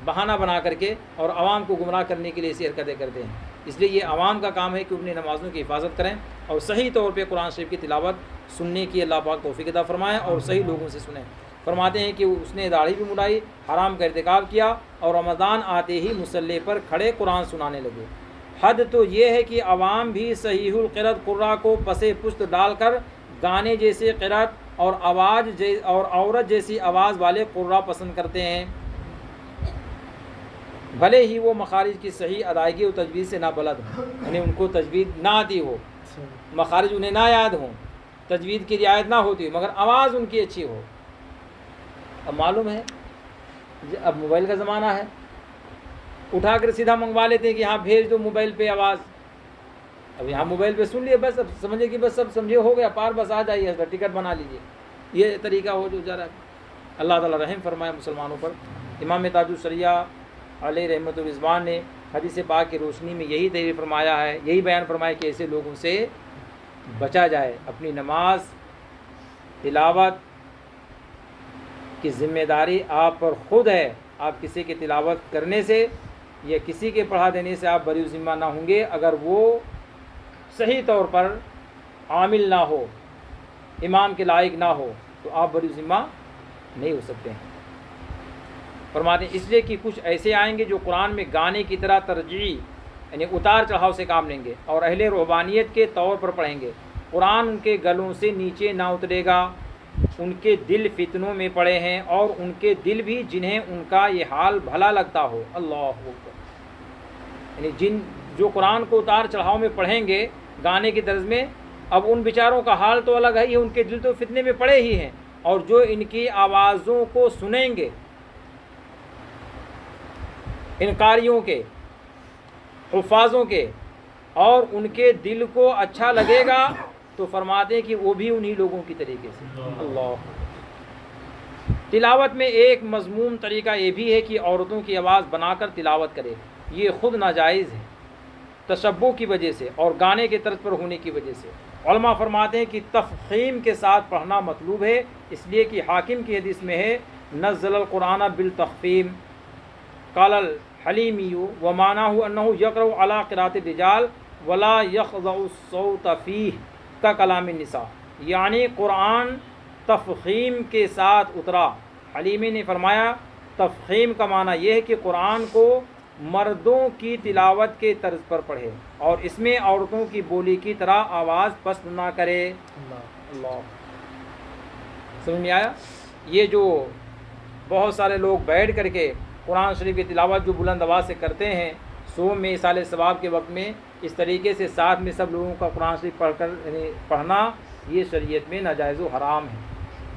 بہانہ بنا کر کے اور عوام کو گمراہ کرنے کے لیے ایسی حرکتیں کرتے ہیں. اس لیے یہ عوام کا کام ہے کہ اپنی نمازوں کی حفاظت کریں اور صحیح طور پہ قرآن شریف کی تلاوت سننے کی اللہ پاک توفیق عطا فرمائے اور صحیح لوگوں سے سنیں. فرماتے ہیں کہ اس نے داڑھی بھی مڈائی، حرام کا ارتکاب کیا اور رمضان آتے ہی مصلی پر کھڑے قرآن سنانے لگے. حد تو یہ ہے کہ عوام بھی صحیح القرأت قراء کو پس پشت ڈال کر گانے جیسے قرأت اور اور عورت جیسی آواز والے قراء پسند کرتے ہیں، بھلے ہی وہ مخارج کی صحیح ادائیگی و تجوید سے نہ بلد ہوں، یعنی ان کو تجوید نہ آتی ہو، مخارج انہیں نہ یاد ہوں، تجوید کی رعایت نہ ہوتی ہو، مگر آواز ان کی اچھی ہو. اب معلوم ہے اب موبائل کا زمانہ ہے، اٹھا کر سیدھا منگوا لیتے ہیں کہ ہاں بھیج دو موبائل پہ آواز. اب یہاں موبائل پہ سن لیے بس، اب سمجھے کہ بس سب سمجھے ہو گیا پار، بس آ جائیے حضرت ٹکٹ بنا لیجیے. یہ طریقہ ہو جو جا رہا ہے. اللہ تعالیٰ رحم فرمائے مسلمانوں پر. امام تاج الشریعہ علیہ رحمۃ الرضوان نے حدیث پاک کی روشنی میں یہی تحریر فرمایا ہے، یہی بیان فرمایا کہ ایسے لوگوں سے بچا جائے. اپنی نماز تلاوت کی ذمہ داری آپ پر خود ہے. آپ کسی کی تلاوت کرنے سے یا کسی کے پڑھا دینے سے آپ بری ذمہ نہ ہوں گے اگر وہ صحیح طور پر عامل نہ ہو، امام کے لائق نہ ہو تو آپ بری ذمہ نہیں ہو سکتے ہیں. فرماتے ہیں اس لیے کہ کچھ ایسے آئیں گے جو قرآن میں گانے کی طرح ترجیح یعنی اتار چڑھاؤ سے کام لیں گے اور اہل رہبانیت کے طور پر پڑھیں گے. قرآن ان کے گلوں سے نیچے نہ اترے گا. ان کے دل فتنوں میں پڑے ہیں اور ان کے دل بھی جنہیں ان کا یہ حال بھلا لگتا ہو. اللہ اکبر. یعنی جو قرآن کو اتار چڑھاؤ میں پڑھیں گے گانے کی طرز میں، اب ان بیچاروں کا حال تو الگ ہے ہی، ان کے دل تو فتنے میں پڑے ہی ہیں. اور جو ان کی آوازوں کو سنیں گے، انکاریوں کے، حفاظوں کے، اور ان کے دل کو اچھا لگے گا تو فرماتے ہیں کہ وہ بھی انہی لوگوں کی طریقے سے. اللہ. تلاوت میں ایک مذموم طریقہ یہ بھی ہے کہ عورتوں کی آواز بنا کر تلاوت کرے. یہ خود ناجائز ہے تشبہ کی وجہ سے اور گانے کے طرز پر ہونے کی وجہ سے. علماء فرماتے ہیں کہ تفخیم کے ساتھ پڑھنا مطلوب ہے، اس لیے کہ حاکم کی حدیث میں ہے نزل القرآن بالتخفیم قال الحلیمی ومعناه انه يقرأ على قراءة الرجال ولا يخضع الصوت فيه ككلام النساء. یعنی قرآن تفخیم کے ساتھ اترا. حلیمی نے فرمایا تفخیم کا معنی یہ ہے کہ قرآن کو مردوں کی تلاوت کے طرز پر پڑھے اور اس میں عورتوں کی بولی کی طرح آواز پست نہ کرے. اللہ. سمجھ میں آیا؟ یہ جو بہت سارے لوگ بیٹھ کر کے قرآن شریف کی تلاوت جو بلند آواز سے کرتے ہیں صوم میں اصال ثواب کے وقت میں، اس طریقے سے ساتھ میں سب لوگوں کا قرآن شریف پڑھ کر یعنی پڑھنا یہ شریعت میں ناجائز و حرام ہے.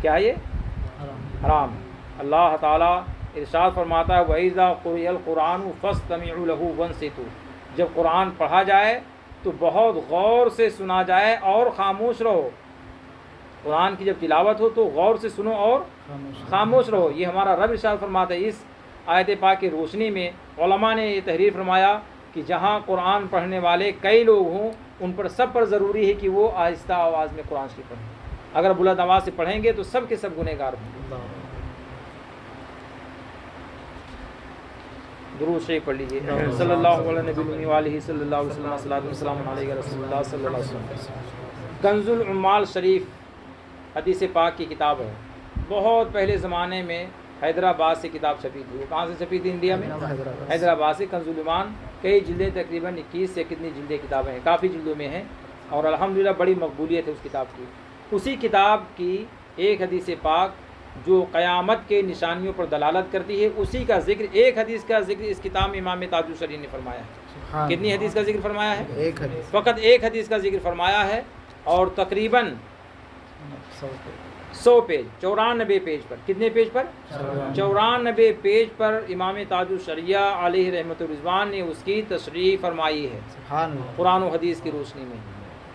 کیا یہ حرام ہے؟ اللہ تعالیٰ ارشاد فرماتا ہے وَإِذَا قُرِئَ الْقُرْآنُ فَاسْتَمِعُوا لَهُ وَانصِتُوا. جب قرآن پڑھا جائے تو بہت غور سے سنا جائے اور خاموش رہو. قرآن کی جب تلاوت ہو تو غور سے سنو اور خاموش رہو. یہ ہمارا رب ارشاد فرماتا ہے. اس آیت پاک کی روشنی میں علماء نے یہ تحریر فرمایا کہ جہاں قرآن پڑھنے والے کئی لوگ ہوں ان پر سب پر ضروری ہے کہ وہ آہستہ آواز میں قرآن شریف پڑھیں. اگر بلند آواز سے پڑھیں گے تو سب کے سب گنہگار ہوں گے. درود شریف پڑھ لیجیے. صلی اللہ علیہ نبی وآلہ صلی اللہ علیہ وسلم صلاۃ و سلام علیہ رسول اللہ صلی اللہ علیہ وسلم. کنز العمال شریف حدیث پاک کی کتاب ہے. بہت پہلے زمانے میں حیدرآباد سے کتاب چھپی تھی. وہ کہاں سے چھپی تھی؟ انڈیا میں حیدرآباد سے. کنز العمال کئی جلدیں تقریباً 21 سے کتنی جلدیں کتابیں ہیں، کافی جلدوں میں ہیں اور الحمدللہ بڑی مقبولیت ہے اس کتاب کی. اسی کتاب کی ایک حدیث پاک جو قیامت کے نشانیوں پر دلالت کرتی ہے، اسی کا ذکر، ایک حدیث کا ذکر اس کتاب میں امام تاج الشریعہ نے فرمایا ہے. کتنی حدیث کا ذکر فرمایا ہے؟ ایک حدیث. فقط ایک حدیث کا ذکر فرمایا ہے اور تقریباً 100 پیج، 94 پیج پر. کتنے پیج پر؟ 94 پیج پر امام تاج الشریعہ علیہ رحمۃ الرضوان نے اس کی تشریح فرمائی ہے قرآن و حدیث کی روشنی میں.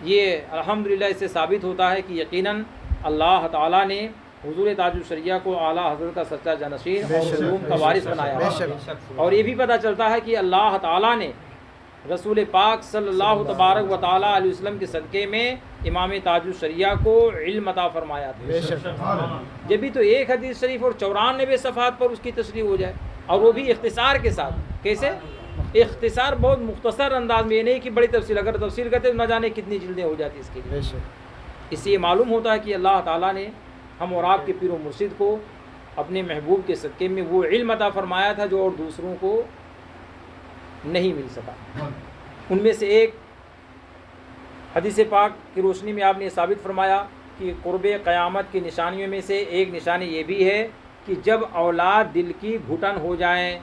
یہ الحمدللہ اس سے ثابت ہوتا ہے کہ یقیناً اللہ تعالیٰ نے حضور تاج الشریعہ کو اعلیٰ حضرت کا سچا جانشین اور علوم کا وارث بنایا ہے. اور یہ بھی پتہ چلتا ہے کہ اللہ تعالیٰ نے رسول پاک صلی اللہ تبارک و تعالیٰ علیہ وسلم کے صدقے میں امام تاج الشریعہ کو علم عطا فرمایا تھا. بے شک. جب بھی تو ایک حدیث شریف اور 94 صفحات پر اس کی تشریح ہو جائے، اور وہ بھی اختصار کے ساتھ. کیسے اختصار؟ بہت مختصر انداز میں، یہ نہیں کہ بڑی تفصیل، اگر تفصیل کرتے تو نہ جانے کتنی جلدیں ہو جاتی اس کے لیے. بے شک. اس سے یہ معلوم ہوتا ہے کہ اللہ تعالیٰ نے ہم اور آپ کے پیر و مرشد کو اپنے محبوب کے صدقے میں وہ علم عطا فرمایا تھا جو اور دوسروں کو نہیں مل سکا. ان میں سے ایک حدیث پاک کی روشنی میں آپ نے ثابت فرمایا کہ قرب قیامت کی نشانیوں میں سے ایک نشانی یہ بھی ہے کہ جب اولاد دل کی گھٹن ہو جائیں.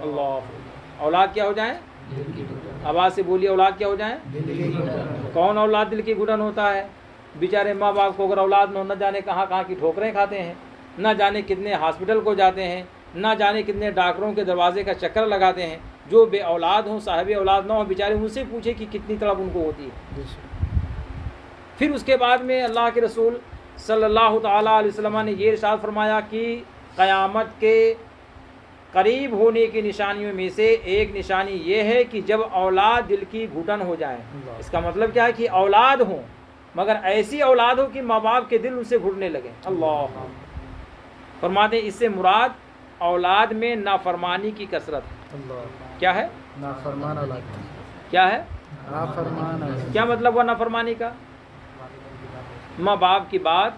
اللہ، اولاد کیا ہو جائیں؟ آواز سے بولیے، اولاد کیا ہو جائیں؟ کون اولاد دل کی گھٹن ہوتا ہے؟ بیچارے ماں باپ کو اگر اولاد نہ جانے کہاں کہاں کی ٹھوکریں کھاتے ہیں، نہ جانے کتنے ہاسپٹل کو جاتے ہیں، نہ جانے کتنے ڈاکٹروں کے دروازے کا چکر لگاتے ہیں. جو بے اولاد ہوں، صاحب اولاد نہ ہوں، بیچارے ان سے پوچھے کہ کتنی طلب ان کو ہوتی ہے. پھر اس کے بعد میں اللہ کے رسول صلی اللہ تعالیٰ علیہ وسلم نے یہ ارشاد فرمایا کہ قیامت کے قریب ہونے کی نشانیوں میں سے ایک نشانی یہ ہے کہ جب اولاد دل کی گھٹن ہو جائیں. اس کا مطلب کیا ہے کہ اولاد ہوں مگر ایسی اولاد ہو کہ ماں باپ کے دل ان سے گھٹنے لگیں. اللہ فرماتے ہیں اس سے مراد اولاد میں نافرمانی کی کثرت. کیا ہے؟ نافرمان اولاد. کیا ہے؟ نافرمان اولاد. کیا مطلب ہوا نافرمانی کا؟ ماں باپ کی بات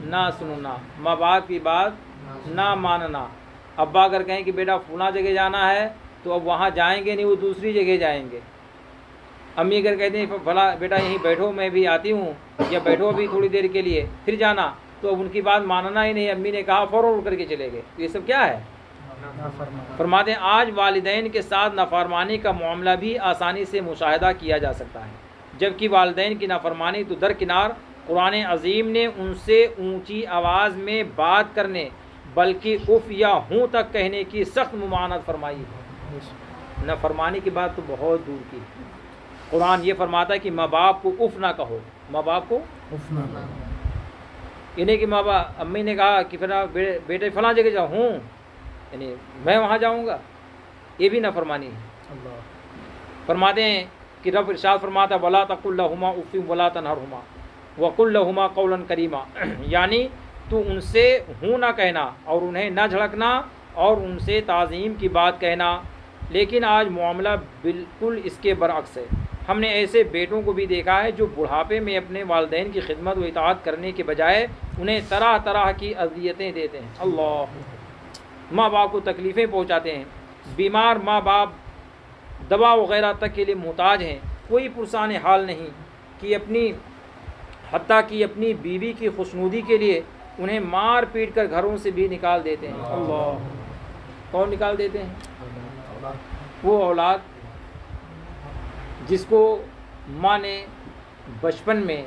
نہ سننا، ماں باپ کی بات نہ ماننا. ابا اگر کہیں کہ بیٹا فلاں جگہ جانا ہے تو اب وہاں جائیں گے نہیں، وہ دوسری جگہ جائیں گے. امی اگر کہتے ہیں فلاں بیٹا یہیں بیٹھو میں بھی آتی ہوں، یا بیٹھو ابھی تھوڑی دیر کے لیے پھر جانا، تو اب ان کی بات ماننا ہی نہیں. امی نے کہا فوراً اٹھ کر کے چلے گئے. یہ سب کیا ہے؟ فرماتے ہیں آج والدین کے ساتھ نافرمانی کا معاملہ بھی آسانی سے مشاہدہ کیا جا سکتا ہے، جبکہ والدین کی نافرمانی تو درکنار، قرآن عظیم نے ان سے اونچی آواز میں بات کرنے بلکہ اف یا ہوں تک کہنے کی سخت ممانعت فرمائی ہے. نافرمانی کی بات تو بہت دور کی. قرآن یہ فرماتا ہے کہ ماں باپ کو اف نہ کہو. ماں باپ کو اف نہ. انہیں کہ ماں باپ، امی نے کہا کہ بیٹے فلاں جگہ جاؤ، ہوں یعنی میں وہاں جاؤں گا، یہ بھی نافرمانی ہے. فرماتے ہیں کہ رب ارشاد فرماتا ولا تقل لهما اف ولا تنهرهما وقل لهما قولا کریما، یعنی تو ان سے ہوں نہ کہنا اور انہیں نہ جھڑکنا اور ان سے تعظیم کی بات کہنا. لیکن آج معاملہ بالکل اس کے برعکس ہے. ہم نے ایسے بیٹوں کو بھی دیکھا ہے جو بڑھاپے میں اپنے والدین کی خدمت و اطاعت کرنے کے بجائے انہیں طرح طرح کی اذیتیں دیتے ہیں. اللہ، ماں باپ کو تکلیفیں پہنچاتے ہیں. بیمار ماں باپ دوا وغیرہ تک کے لیے محتاج ہیں، کوئی پرسان حال نہیں کہ حتیٰ کہ اپنی بیوی کی خوشنودی کے لیے انہیں مار پیٹ کر گھروں سے بھی نکال دیتے ہیں. اللہ، کون نکال دیتے ہیں؟ وہ اولاد جس کو ماں نے بچپن میں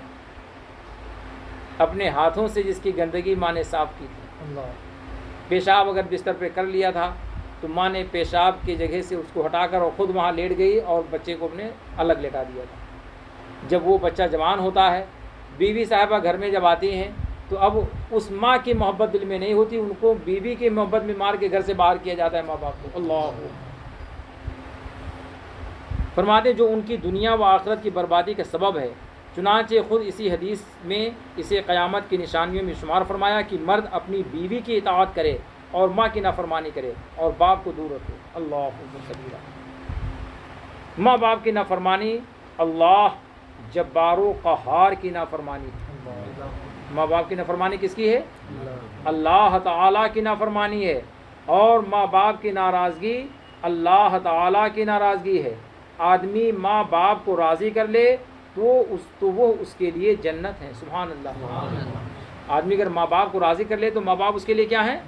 اپنے ہاتھوں سے جس کی گندگی ماں نے صاف کی تھی. پیشاب اگر بستر پہ کر لیا تھا تو ماں نے پیشاب کی جگہ سے اس کو ہٹا کر اور خود وہاں لیٹ گئی اور بچے کو اپنے الگ لٹا دیا تھا. جب وہ بچہ جوان ہوتا ہے، بیوی صاحبہ گھر میں جب آتی ہیں تو اب اس ماں کی محبت دل میں نہیں ہوتی، ان کو بیوی کی محبت میں مار کے گھر سے باہر کیا جاتا ہے ماں باپ کو. اللہ فرماتے جو ان کی دنیا و آخرت کی بربادی کا سبب ہے. چنانچہ خود اسی حدیث میں اسے قیامت کی نشانیوں میں شمار فرمایا کہ مرد اپنی بیوی کی اطاعت کرے اور ماں کی نافرمانی کرے اور باپ کو دور رکھے. اللہ کبیرہ. ماں باپ کی نافرمانی اللہ جبار و قہار کی نافرمانی ہے. ماں باپ کی نافرمانی کس کی ہے؟ اللہ تعالیٰ کی نافرمانی ہے. اور ماں باپ کی ناراضگی اللہ تعالیٰ کی ناراضگی ہے. آدمی ماں باپ کو راضی کر لے تو وہ اس کے لیے جنت ہے. سبحان اللہ. آدمی اگر ماں باپ کو راضی کر لے تو ماں باپ اس کے لیے کیا ہیں؟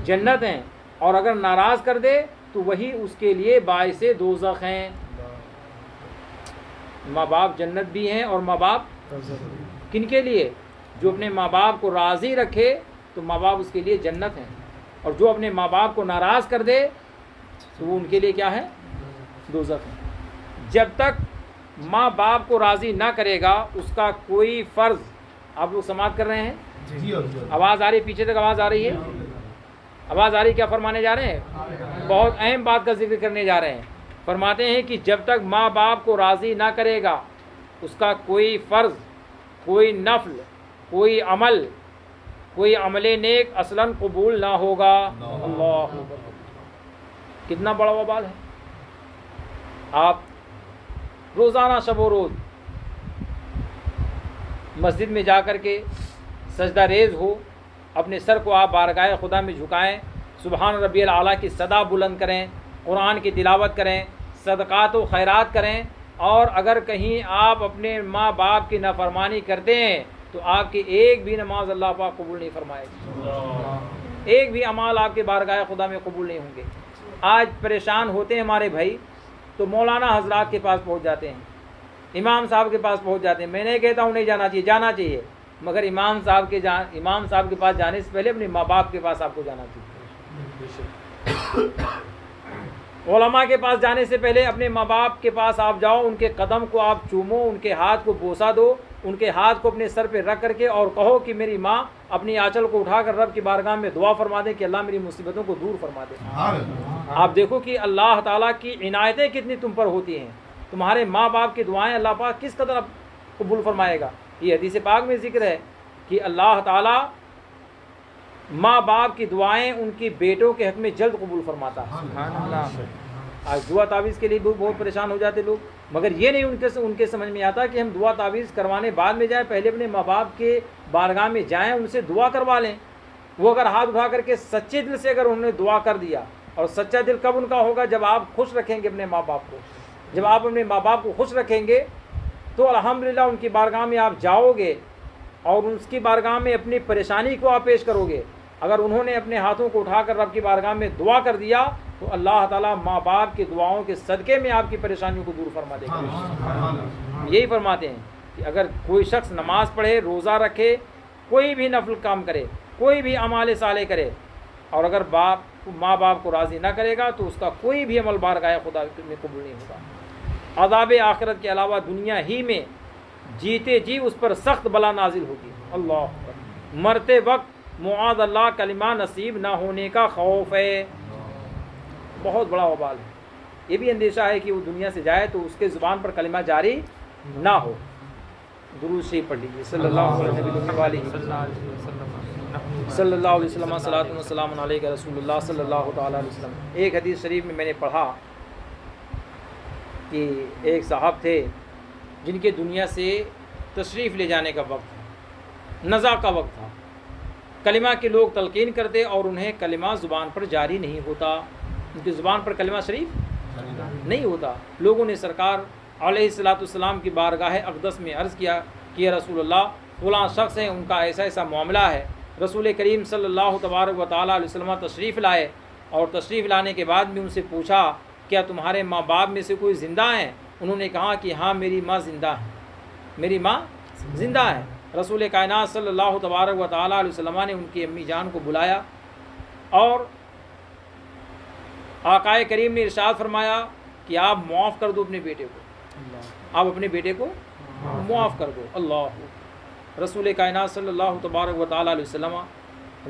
جنت ہیں. اور اگر ناراض کر دے تو وہی اس کے لیے باعث دوزخ ہیں. ماں باپ جنت بھی ہیں اور ماں باپ کن کے لیے؟ جو اپنے ماں باپ کو راضی رکھے تو ماں باپ اس کے لیے جنت ہیں، اور جو اپنے ماں باپ کو ناراض کر دے تو وہ ان کے لیے کیا ہے؟ دوزخ ہے. جب تک ماں باپ کو راضی نہ کرے گا اس کا کوئی فرض. آپ لوگ سماعت کر رہے ہیں؟ آواز آ رہی ہے؟ پیچھے تک آواز آ رہی ہے؟ آواز آ رہی؟ کیا فرمانے جا رہے ہیں؟ بہت اہم بات کا ذکر کرنے جا رہے ہیں. فرماتے ہیں کہ جب تک ماں باپ کو راضی نہ کرے گا اس کا کوئی فرض، کوئی نفل، کوئی عمل نیک اصلاً قبول نہ ہوگا۔ اللہ اکبر، کتنا بڑا وبال ہے۔ آپ روزانہ شب و روز مسجد میں جا کر کے سجدہ ریز ہو، اپنے سر کو آپ بارگاہ خدا میں جھکائیں، سبحان ربی الاعلیٰ کی صدا بلند کریں، قرآن کی تلاوت کریں، صدقات و خیرات کریں، اور اگر کہیں آپ اپنے ماں باپ کی نافرمانی کرتے ہیں تو آپ کی ایک بھی نماز اللہ پاک قبول نہیں فرمائے گا، ایک بھی اعمال آپ کے بارگاہ خدا میں قبول نہیں ہوں گے۔ آج پریشان ہوتے ہیں ہمارے بھائی تو مولانا حضرات کے پاس پہنچ جاتے ہیں، امام صاحب کے پاس پہنچ جاتے ہیں۔ میں نہیں کہتا ہوں نہیں جانا چاہیے، جانا چاہیے، مگر امام صاحب کے پاس جانے سے پہلے اپنے ماں باپ کے پاس آپ کو جانا چاہیے۔ علماء کے پاس جانے سے پہلے اپنے ماں باپ کے پاس آپ جاؤ، ان کے قدم کو آپ چومو، ان کے ہاتھ کو بوسہ دو، ان کے ہاتھ کو اپنے سر پہ رکھ کر کے اور کہو کہ میری ماں اپنی آنچل کو اٹھا کر رب کی بارگاہ میں دعا فرما دے کہ اللہ میری مصیبتوں کو دور فرما دے۔ آپ دیکھو کہ اللہ تعالیٰ کی عنایتیں کتنی تم پر ہوتی ہیں، تمہارے ماں باپ کی دعائیں اللہ پاک کس قدر قبول فرمائے گا۔ یہ حدیث پاک میں ذکر ہے کہ اللہ تعالیٰ ماں باپ کی دعائیں ان کی بیٹوں کے حق میں جلد قبول فرماتا ہے۔ سبحان اللہ۔ آج دعا تعویذ کے لیے بہت پریشان ہو جاتے لوگ، مگر یہ نہیں ان کے سمجھ میں آتا کہ ہم دعا تعویذ کروانے بعد میں جائیں، پہلے اپنے ماں باپ کے بارگاہ میں جائیں، ان سے دعا کروا لیں۔ وہ اگر ہاتھ اٹھا کر کے سچے دل سے اگر انہوں نے دعا کر دیا، اور سچا دل کب ان کا ہوگا؟ جب آپ خوش رکھیں گے اپنے ماں باپ کو۔ جب آپ اپنے ماں باپ کو خوش رکھیں گے تو الحمدللہ ان کی بارگاہ میں آپ جاؤ گے اور اس کی بارگاہ میں اپنی پریشانی کو آپ پیش کرو گے۔ اگر انہوں نے اپنے ہاتھوں کو اٹھا کر رب کی بارگاہ میں دعا کر دیا تو اللہ تعالیٰ ماں باپ کی دعاؤں کے صدقے میں آپ کی پریشانیوں کو دور فرما دے گا۔ یہی فرماتے ہیں کہ اگر کوئی شخص نماز پڑھے، روزہ رکھے، کوئی بھی نفل کام کرے، کوئی بھی اعمال صالح کرے، اور اگر ماں باپ کو راضی نہ کرے گا تو اس کا کوئی بھی عمل بارگاہ خدا میں قبول نہیں ہوگا۔ عذاب آخرت کے علاوہ دنیا ہی میں جیتے جی اس پر سخت بلا نازل ہوگی۔ اللہ اکبر۔ مرتے وقت معاذ اللہ کلمہ نصیب نہ ہونے کا خوف ہے، بہت بڑا وبال ہے۔ یہ بھی اندیشہ ہے کہ وہ دنیا سے جائے تو اس کے زبان پر کلمہ جاری نہ ہو۔ درود شریف پڑھ لیجیے، صلی اللہ علیہ وسلم، صلاۃ و سلام علیک رسول اللہ صلی اللہ تعالیٰ علیہ وسلم۔ ایک حدیث شریف میں نے پڑھا کہ ایک صاحب تھے جن کے دنیا سے تشریف لے جانے کا وقت تھا، نزا کا وقت تھا، کلمہ کے لوگ تلقین کرتے اور انہیں کلمہ زبان پر جاری نہیں ہوتا، ان کی زبان پر کلمہ شریف نہیں ہوتا۔ لوگوں نے سرکار علیہ الصلوۃ والسلام کی بارگاہ اقدس میں عرض کیا کہ رسول اللہ فلاں شخص ہیں، ان کا ایسا ایسا معاملہ ہے۔ رسول کریم صلی اللہ تبارک و تعالیٰ علیہ وسلم تشریف لائے، اور تشریف لانے کے بعد میں ان سے پوچھا کیا تمہارے ماں باپ میں سے کوئی زندہ ہیں؟ انہوں نے کہا کہ ہاں میری ماں زندہ ہے، میری ماں زندہ ہے۔ رسول کائنات صلی اللہ تبارک و تعالیٰ علیہ وسلم نے ان کی امی جان کو بلایا اور آقائے کریم نے ارشاد فرمایا کہ آپ معاف کر دو اپنے بیٹے کو، آپ اپنے بیٹے کو معاف کر دو۔ اللہ، رسول کائنات صلی اللہ تبارک و تعالیٰ علیہ وسلم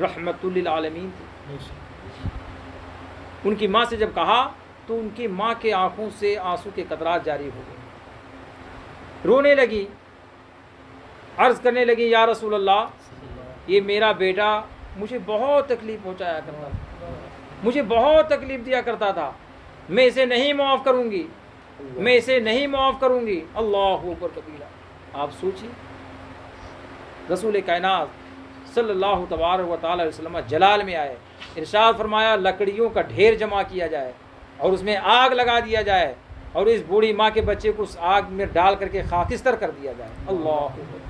رحمت للعالمین تھے۔ ان کی ماں سے جب کہا تو ان کی ماں کے آنکھوں سے آنسو کے قطرات جاری ہو گئے، رونے لگی، عرض کرنے لگی یا رسول اللہ یہ میرا بیٹا مجھے بہت تکلیف پہنچایا کرتا تھا، مجھے بہت تکلیف دیا کرتا تھا، میں اسے نہیں معاف کروں گی، میں اسے نہیں معاف کروں گی۔ اللہ اکبر کبیرہ۔ آپ سوچیے، رسول کائنات صلی اللہ تبارک و تعالیٰ علیہ وسلم جلال میں آئے، ارشاد فرمایا لکڑیوں کا ڈھیر جمع کیا جائے اور اس میں آگ لگا دیا جائے اور اس بوڑھی ماں کے بچے کو اس آگ میں ڈال کر کے خاکستر کر دیا جائے۔ اللہ اکبر۔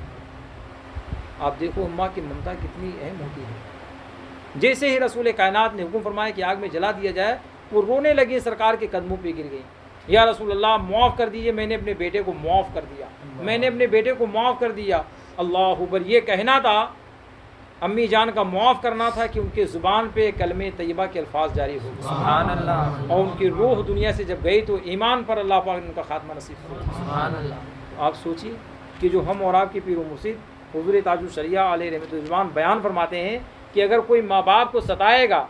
آپ دیکھو اماں کی ممتا کتنی اہم ہوتی ہے۔ جیسے ہی رسول کائنات نے حکم فرمایا کہ آگ میں جلا دیا جائے، وہ رونے لگی، سرکار کے قدموں پہ گر گئی، یا رسول اللہ معاف کر دیجیے، میں نے اپنے بیٹے کو معاف کر دیا، میں نے اپنے بیٹے کو معاف کر دیا۔ اللہ اکبر۔ یہ کہنا تھا، امی جان کا معاف کرنا تھا کہ ان کے زبان پہ کلمہ طیبہ کے الفاظ جاری ہو گئے، سبحان اللہ، اور ان کی روح دنیا سے جب گئی تو ایمان پر اللہ پاک نے ان کا خاتمہ نصیب کیا، سبحان اللہ۔ آپ سوچیے کہ جو ہم اور آپ کی پیر و مرشد حضور تاج الشریعہ علیہ رحمۃ الرحمان بیان فرماتے ہیں کہ اگر کوئی ماں باپ کو ستائے گا،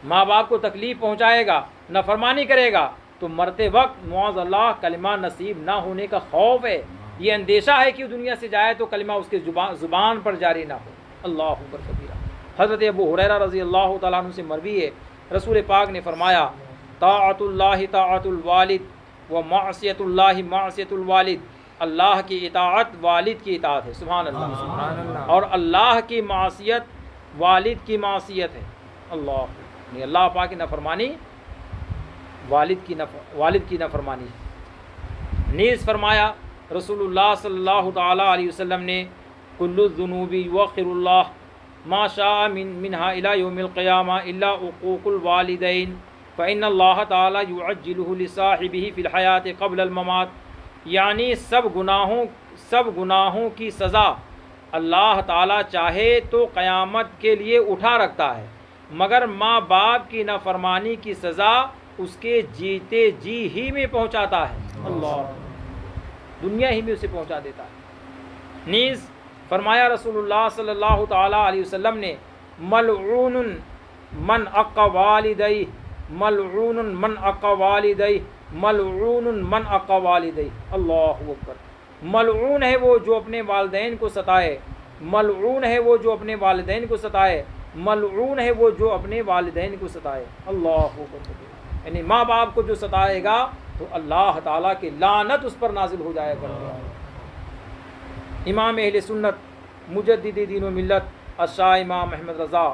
ماں باپ کو تکلیف پہنچائے گا، نافرمانی کرے گا، تو مرتے وقت معاذ اللہ کلمہ نصیب نہ ہونے کا خوف ہے، یہ اندیشہ ہے کہ دنیا سے جائے تو کلمہ اس کے زبان پر جاری نہ ہو۔ اللہ اکبر کبیرہ۔ حضرت ابو ہریرہ رضی اللہ تعالیٰ عنہ سے مروی ہے، رسول پاک نے فرمایا طاعت اللہ طاعت الوالد و معصیت اللہ معصیت الوالد، اللہ کی اطاعت والد کی اطاعت ہے، سبحان اللہ، اور اللہ کی معصیت والد کی معصیت ہے۔ اللہ، اللہ پاک کی نافرمانی والد کی نافرمانی ہے۔ نیز فرمایا رسول اللہ صلی اللہ تعالیٰ علیہ وسلم نے کل الذنوب یوخر اللہ ما شاء منها الى یوم القیامہ الا عقوق الوالدین فإن اللہ تعالیٰ یعجلہ لصاحبہ فی الحیات قبل الممات، یعنی سب گناہوں کی سزا اللہ تعالیٰ چاہے تو قیامت کے لیے اٹھا رکھتا ہے، مگر ماں باپ کی نافرمانی کی سزا اس کے جیتے جی ہی میں پہنچاتا ہے، اللہ، دنیا ہی میں اسے پہنچا دیتا ہے۔ نیز فرمایا رسول اللہ صلی اللہ تعالیٰ علیہ وسلم نے ملعون من اقى والدیہ، ملعون من اقى والدیہ، ملعون من اقى والدیہ، اللہ اکبر۔ ملعون ہے وہ جو اپنے والدین کو ستائے، ملعون ہے وہ جو اپنے والدین کو ستائے، ملعون ہے وہ جو اپنے والدین کو ستائے، اللہ اکبر۔ یعنی ماں باپ کو جو ستائے گا تو اللہ تعالیٰ کی لعنت اس پر نازل ہو جائے گا۔ امام اہل سنت مجدد دین و ملت الشاہ امام احمد رضا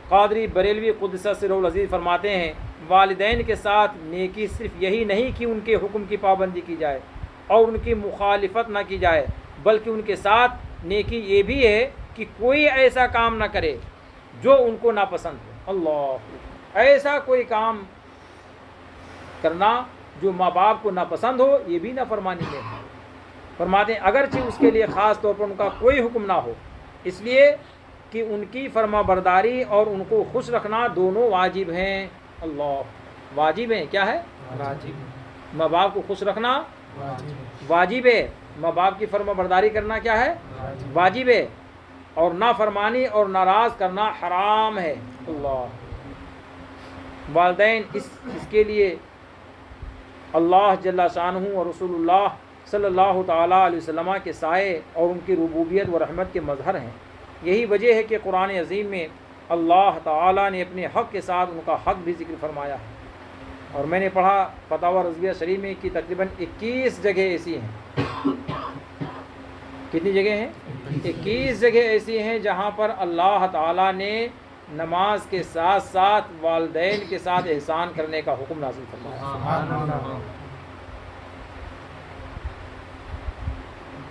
قادری بریلوی قدس سرہ العزیز فرماتے ہیں والدین کے ساتھ نیکی صرف یہی نہیں کہ ان کے حکم کی پابندی کی جائے اور ان کی مخالفت نہ کی جائے، بلکہ ان کے ساتھ نیکی یہ بھی ہے کہ کوئی ایسا کام نہ کرے جو ان کو ناپسند ہو، اللہ، ایسا کوئی کام کرنا جو ماں باپ کو ناپسند ہو یہ بھی نافرمانی ہے۔ فرماتے ہیں اگرچہ اس کے لیے خاص طور پر ان کا کوئی حکم نہ ہو، اس لیے کہ ان کی فرما برداری اور ان کو خوش رکھنا دونوں واجب ہیں، اللہ، واجب ہیں، کیا ہے؟ واجب۔ ماں باپ کو خوش رکھنا واجب ہے، ماں باپ کی فرما برداری کرنا کیا ہے؟ واجب ہے، اور نافرمانی اور ناراض کرنا حرام ہے، اللہ۔ والدین اس کے لیے اللہ جل شانہ اور رسول اللہ صلی اللہ تعالیٰ علیہ وسلم کے سائے اور ان کی ربوبیت و رحمت کے مظہر ہیں۔ یہی وجہ ہے کہ قرآن عظیم میں اللہ تعالیٰ نے اپنے حق کے ساتھ ان کا حق بھی ذکر فرمایا ہے، اور میں نے پڑھا فتاوی رضویہ شریف میں کہ تقریباً 21 جگہ ایسی ہیں، کتنی جگہ ہیں؟ 21 جگہ ایسی ہیں جہاں پر اللہ تعالیٰ نے نماز کے ساتھ ساتھ والدین کے ساتھ احسان کرنے کا حکم نازل فرمایا۔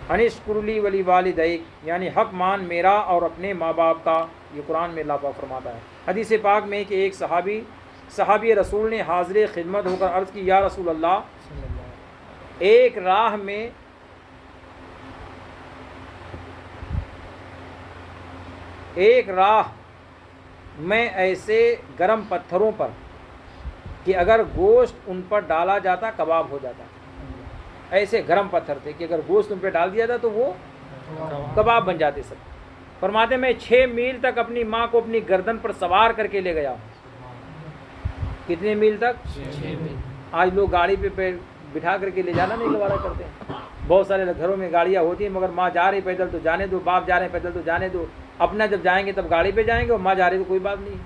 انشکر لی ولی والدیک، یعنی حق مان میرا اور اپنے ماں باپ کا، یہ قرآن میں اللہ پاک فرماتا ہے۔ حدیث پاک میں کہ ایک صحابی رسول نے حاضر خدمت ہو کر عرض کی یا رسول اللہ، ایک راہ میں ایسے گرم پتھروں پر کہ اگر گوشت ان پر ڈالا جاتا کباب ہو جاتا، ایسے گرم پتھر تھے کہ اگر گوشت ان پہ ڈال دیا تھا تو وہ کباب بن جاتے سب۔ فرماتے میں 6 میل تک اپنی ماں کو اپنی گردن پر سوار کر کے لے گیا ہوں۔ کتنے میل تک؟ 6 میل۔ آج لوگ گاڑی پہ بٹھا کر کے لے جانا نہیں گوارا کرتے ہیں، بہت سارے گھروں میں گاڑیاں ہوتی ہیں، مگر ماں جا رہی پیدل تو جانے دو، باپ جا رہے ہیں پیدل تو جانے دو، اپنا جب جائیں گے تب گاڑی پہ جائیں گے، اور ماں جا رہی تو کوئی بات نہیں،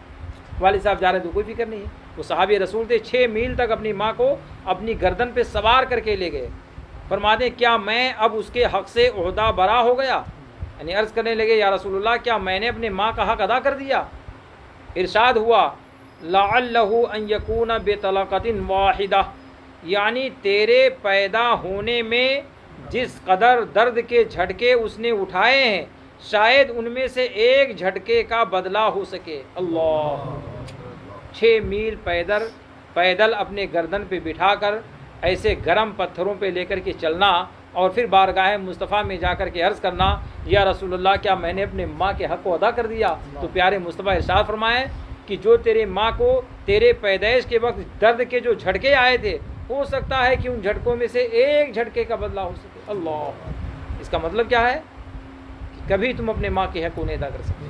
والد صاحب جا رہے تو کوئی فکر نہیں ہے۔ وہ صحابی رسول تھے، 6 میل تک اپنی ماں کو اپنی گردن پہ سوار کر کے لے گئے۔ فرماتے ہیں کیا میں اب اس کے حق سے عہدہ برا ہو گیا؟ یعنی عرض کرنے لگے یا رسول اللہ کیا میں نے اپنے ماں کا حق ادا کر دیا؟ ارشاد ہوا لعلہ ان یکون بطلقۃ واحدہ، یعنی تیرے پیدا ہونے میں جس قدر درد کے جھٹکے اس نے اٹھائے ہیں شاید ان میں سے ایک جھٹکے کا بدلہ ہو سکے، اللہ۔ 6 میل پیدل اپنے گردن پہ بٹھا کر ایسے گرم پتھروں پہ لے کر کے چلنا، اور پھر بارگاہ مصطفیٰ میں جا کر کے عرض کرنا یا رسول اللہ کیا میں نے اپنے ماں کے حق کو ادا کر دیا؟ تو پیارے مصطفیٰ ارشاد فرمائے کہ جو تیرے ماں کو تیرے پیدائش کے وقت درد کے جو جھٹکے آئے تھے ہو سکتا ہے کہ ان جھٹکوں میں سے ایک جھٹکے کا بدلہ ہو سکے، اللہ۔ اس کا مطلب کیا ہے کہ کبھی تم اپنے ماں کے حق کو نہیں ادا کر سکتے،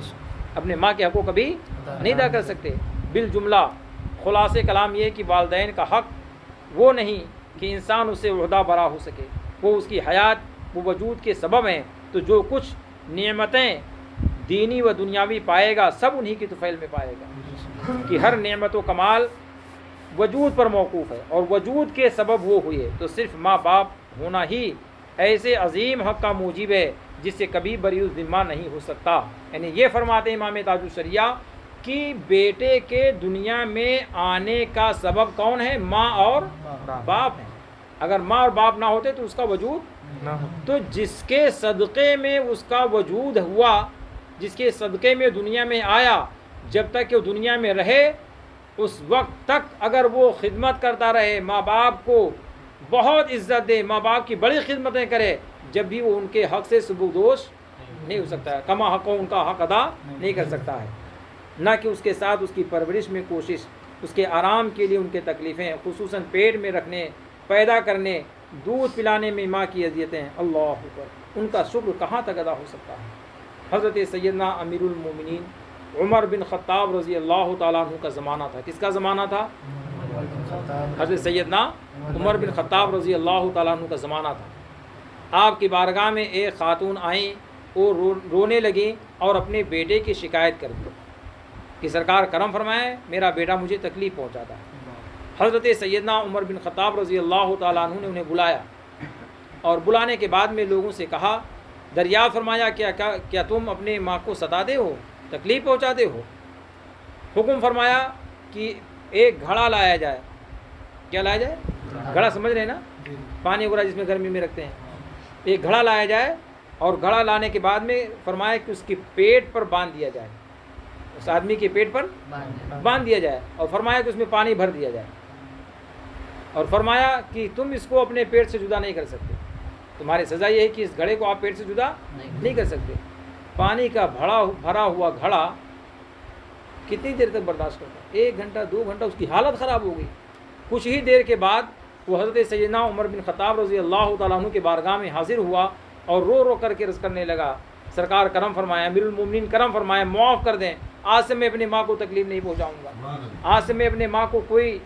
اپنے ماں کے حق کو کبھی نہیں ادا کر سکتے۔ بالجملہ خلاصے کلام یہ کہ والدین کا حق وہ نہیں کہ انسان اس سے عہدہ برا ہو سکے، وہ اس کی حیات، وہ وجود کے سبب ہیں۔ تو جو کچھ نعمتیں دینی و دنیاوی پائے گا سب انہی کی طفیل میں پائے گا، کہ ہر نعمت و کمال وجود پر موقوف ہے، اور وجود کے سبب وہ ہوئے، تو صرف ماں باپ ہونا ہی ایسے عظیم حق کا موجب ہے جس سے کبھی بری الذمہ نہیں ہو سکتا۔ یعنی یہ فرماتے ہیں امام تاج الشریعہ کہ بیٹے کے دنیا میں آنے کا سبب کون ہے؟ ماں اور باپ ہیں۔ اگر ماں اور باپ نہ ہوتے تو اس کا وجود نہ ہو۔ تو جس کے صدقے میں اس کا وجود ہوا، جس کے صدقے میں دنیا میں آیا، جب تک کہ وہ دنیا میں رہے اس وقت تک اگر وہ خدمت کرتا رہے، ماں باپ کو بہت عزت دے، ماں باپ کی بڑی خدمتیں کرے، جب بھی وہ ان کے حق سے سبکدوش نہیں ہو سکتا ہے، کما حق ان کا حق ادا نہیں کر سکتا ہے، نہ کہ اس کے ساتھ اس کی پرورش میں کوشش، اس کے آرام کے لیے ان کے تکلیفیں، خصوصاً پیٹ میں رکھنے، پیدا کرنے، دودھ پلانے میں ماں کی اذیتیں، اللہ اکبر، ان کا شکر کہاں تک ادا ہو سکتا ہے۔ حضرت سیدنا امیر المومنین عمر بن خطاب رضی اللہ تعالیٰ عنہ کا زمانہ تھا۔ کس کا زمانہ تھا؟ حضرت سیدنا عمر بن خطاب رضی اللہ تعالیٰ عنہ کا زمانہ تھا۔ آپ کی بارگاہ میں ایک خاتون آئیں اور رونے لگیں اور اپنے بیٹے کی شکایت کر دی کہ سرکار کرم فرمائے، میرا بیٹا مجھے تکلیف پہنچاتا ہے۔ حضرت سیدنا عمر بن خطاب رضی اللہ تعالیٰ عنہ نے انہیں بلایا، اور بلانے کے بعد میں لوگوں سے کہا، دریافت فرمایا کیا تم اپنے ماں کو ستاتے ہو، تکلیف پہنچاتے ہو؟ حکم فرمایا کہ ایک گھڑا لایا جائے۔ کیا لایا جائے؟ گھڑا سمجھ رہے ہیں نا، پانی وغیرہ جس میں گرمی میں رکھتے ہیں۔ ایک گھڑا لایا جائے، اور گھڑا لانے کے بعد میں فرمایا کہ اس کے پیٹ پر باندھ دیا جائے، اس آدمی کے پیٹ پر باندھ دیا جائے، اور فرمایا کہ اس میں پانی بھر دیا جائے، اور فرمایا کہ تم اس کو اپنے پیٹ سے جدا نہیں کر سکتے، تمہاری سزا یہ ہے کہ اس گھڑے کو آپ پیٹ سے جدا نہیں کر سکتے۔ پانی کا بھرا ہوا گھڑا کتنی دیر تک برداشت کرتا ہے؟ 1 گھنٹہ 2 گھنٹہ، اس کی حالت خراب ہو گئی۔ کچھ ہی دیر کے بعد وہ حضرت سیدنا عمر بن خطاب رضی اللہ تعالیٰ عنہ کے بارگاہ میں حاضر ہوا اور رو رو کر کے عرض کرنے لگا، سرکار کرم فرمائے، امیر المومنین کرم فرمائے، معاف کر دیں، آج سے میں اپنی ماں کو تکلیف نہیں پہنچاؤں گا، آج سے میں اپنے ماں کو کوئی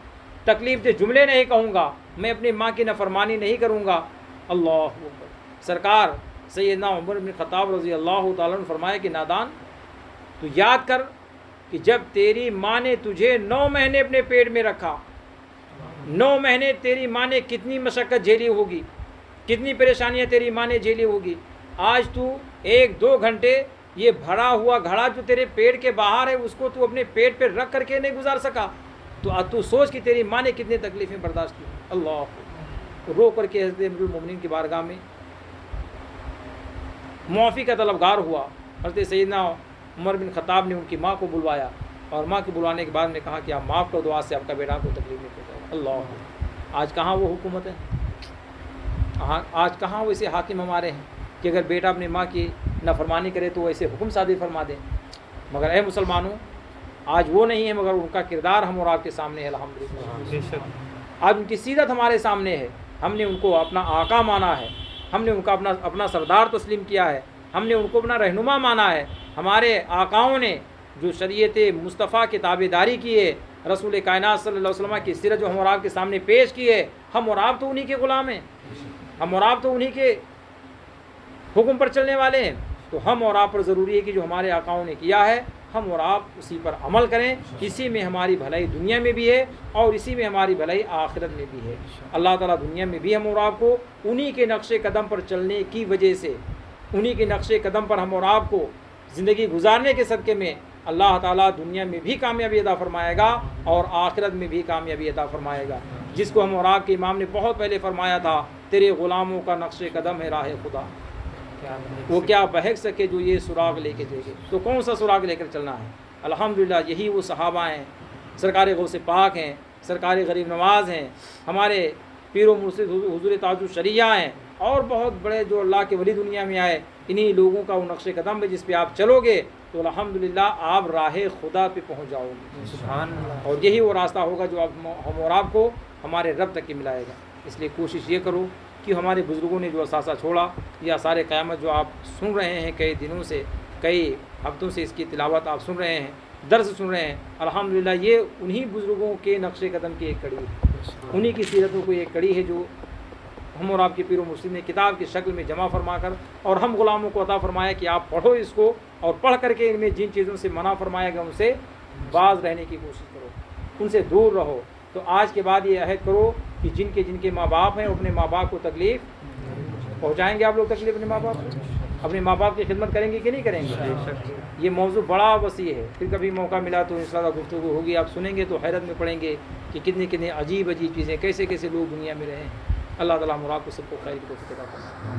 تکلیف دہ جملے نہیں کہوں گا، میں اپنی ماں کی نافرمانی نہیں کروں گا۔ اللہ اکبر۔ سرکار سیدنا عمر بن خطاب رضی اللہ تعالیٰ عنہ فرمائے کہ نادان، تو یاد کر کہ جب تیری ماں نے تجھے 9 مہینے اپنے پیٹ میں رکھا، 9 مہینے تیری ماں نے کتنی مشقت جھیلی ہوگی، کتنی پریشانیاں تیری ماں نے جھیلی ہوگی۔ آج تو 1-2 گھنٹے یہ بھرا ہوا گھڑا جو تیرے پیٹ کے باہر ہے اس کو تو اپنے پیٹ پہ رکھ کر کے نہیں گزار سکا، تو سوچ کہ تیری ماں نے کتنی تکلیفیں برداشت کی۔ اللہ، رو کر کے حضرت امیر المومنین کی بارگاہ میں معافی کا طلبگار ہوا۔ حضرت سیدنا عمر بن خطاب نے ان کی ماں کو بلوایا، اور ماں کے بلوانے کے بعد میں کہا کہ آپ معاف کر دو، آج سے آپ کا بیٹا کو تکلیف نہیں پہنچائے۔ اللہ، آج کہاں وہ حکومت ہے، آج کہاں وہ ایسے حاکم ہمارے ہیں کہ اگر بیٹا اپنی ماں کی نافرمانی کرے تو وہ ایسے حکم صادر فرما دیں۔ مگر اے مسلمانوں، آج وہ نہیں ہے، مگر ان کا کردار ہم اور آپ کے سامنے ہے الحمدللہ۔ آج ان کی سیرت ہمارے سامنے ہے، ہم نے ان کو اپنا آقا مانا ہے، ہم نے ان کا اپنا سردار تسلیم کیا ہے، ہم نے ان کو اپنا رہنما مانا ہے۔ ہمارے آقاؤں نے جو شریعت مصطفیٰ کی تابع داری کی ہے، رسول کائنات صلی اللہ علیہ وسلم کی سیرت جو ہم اور آپ کے سامنے پیش کی ہے، ہم اور آپ تو انہی کے غلام ہیں، ہم اور آپ تو انہی کے حکم پر چلنے والے ہیں۔ تو ہم اور آپ پر ضروری ہے کہ جو ہمارے آقاؤں نے کیا ہے ہم اور آپ اسی پر عمل کریں، اسی میں ہماری بھلائی دنیا میں بھی ہے اور اسی میں ہماری بھلائی آخرت میں بھی ہے۔ اللہ تعالیٰ دنیا میں بھی ہم اور آپ کو انہی کے نقش قدم پر چلنے کی وجہ سے، انہی کے نقش قدم پر ہم اور آپ کو زندگی گزارنے کے صدقے میں اللہ تعالیٰ دنیا میں بھی کامیابی عطا فرمائے گا اور آخرت میں بھی کامیابی عطا فرمائے گا، جس کو ہم اور آپ کے امام نے بہت پہلے فرمایا تھا، تیرے غلاموں کا نقش قدم ہے راہ خدا، وہ کیا بہک سکے جو یہ سراغ لے کے دے گے۔ تو کون سا سراغ لے کر چلنا ہے؟ الحمدللہ یہی وہ صحابہ ہیں، سرکار غوث پاک ہیں، سرکار غریب نواز ہیں، ہمارے پیر و مرشد حضور تاج الشریعہ ہیں، اور بہت بڑے جو اللہ کے ولی دنیا میں آئے، انہی لوگوں کا وہ نقش قدم ہے جس پہ آپ چلو گے تو الحمدللہ آپ راہ خدا پہ پہنچ جاؤ گے، سبحان اللہ۔ اور یہی وہ راستہ ہوگا جو ہم اور آپ کو ہمارے رب تک کی ملائے گا۔ اس لیے کوشش یہ کرو کہ ہمارے بزرگوں نے جو اثاثہ چھوڑا، یا سارے قیامت جو آپ سن رہے ہیں کئی دنوں سے، کئی ہفتوں سے اس کی تلاوت آپ سن رہے ہیں، درس سن رہے ہیں، الحمدللہ یہ انہی بزرگوں کے نقش قدم کی ایک کڑی ہے۔ انہی کی سیرتوں کو یہ کڑی ہے جو ہم اور آپ کے پیر و مرشد نے کتاب کی شکل میں جمع فرما کر اور ہم غلاموں کو عطا فرمایا کہ آپ پڑھو اس کو، اور پڑھ کر کے ان میں جن چیزوں سے منع فرمایا گیا ان سے باز رہنے کی کوشش کرو، ان سے دور رہو۔ تو آج کے بعد یہ عہد کرو کہ جن کے ماں باپ ہیں اپنے ماں باپ کو تکلیف پہنچائیں گے آپ لوگ تکلیف اپنے ماں باپ کو؟ اپنے ماں باپ کی خدمت کریں گے کہ نہیں کریں گے؟ یہ موضوع بڑا وسیع ہے، پھر کبھی موقع ملا تو انشاءاللہ گفتگو ہوگی، آپ سنیں گے تو حیرت میں پڑیں گے کہ کتنی عجیب چیزیں، کیسے لوگ دنیا میں رہے ہیں۔ اللہ تعالیٰ مراد کو سب کو خیر کی توفیق عطا فرمائے۔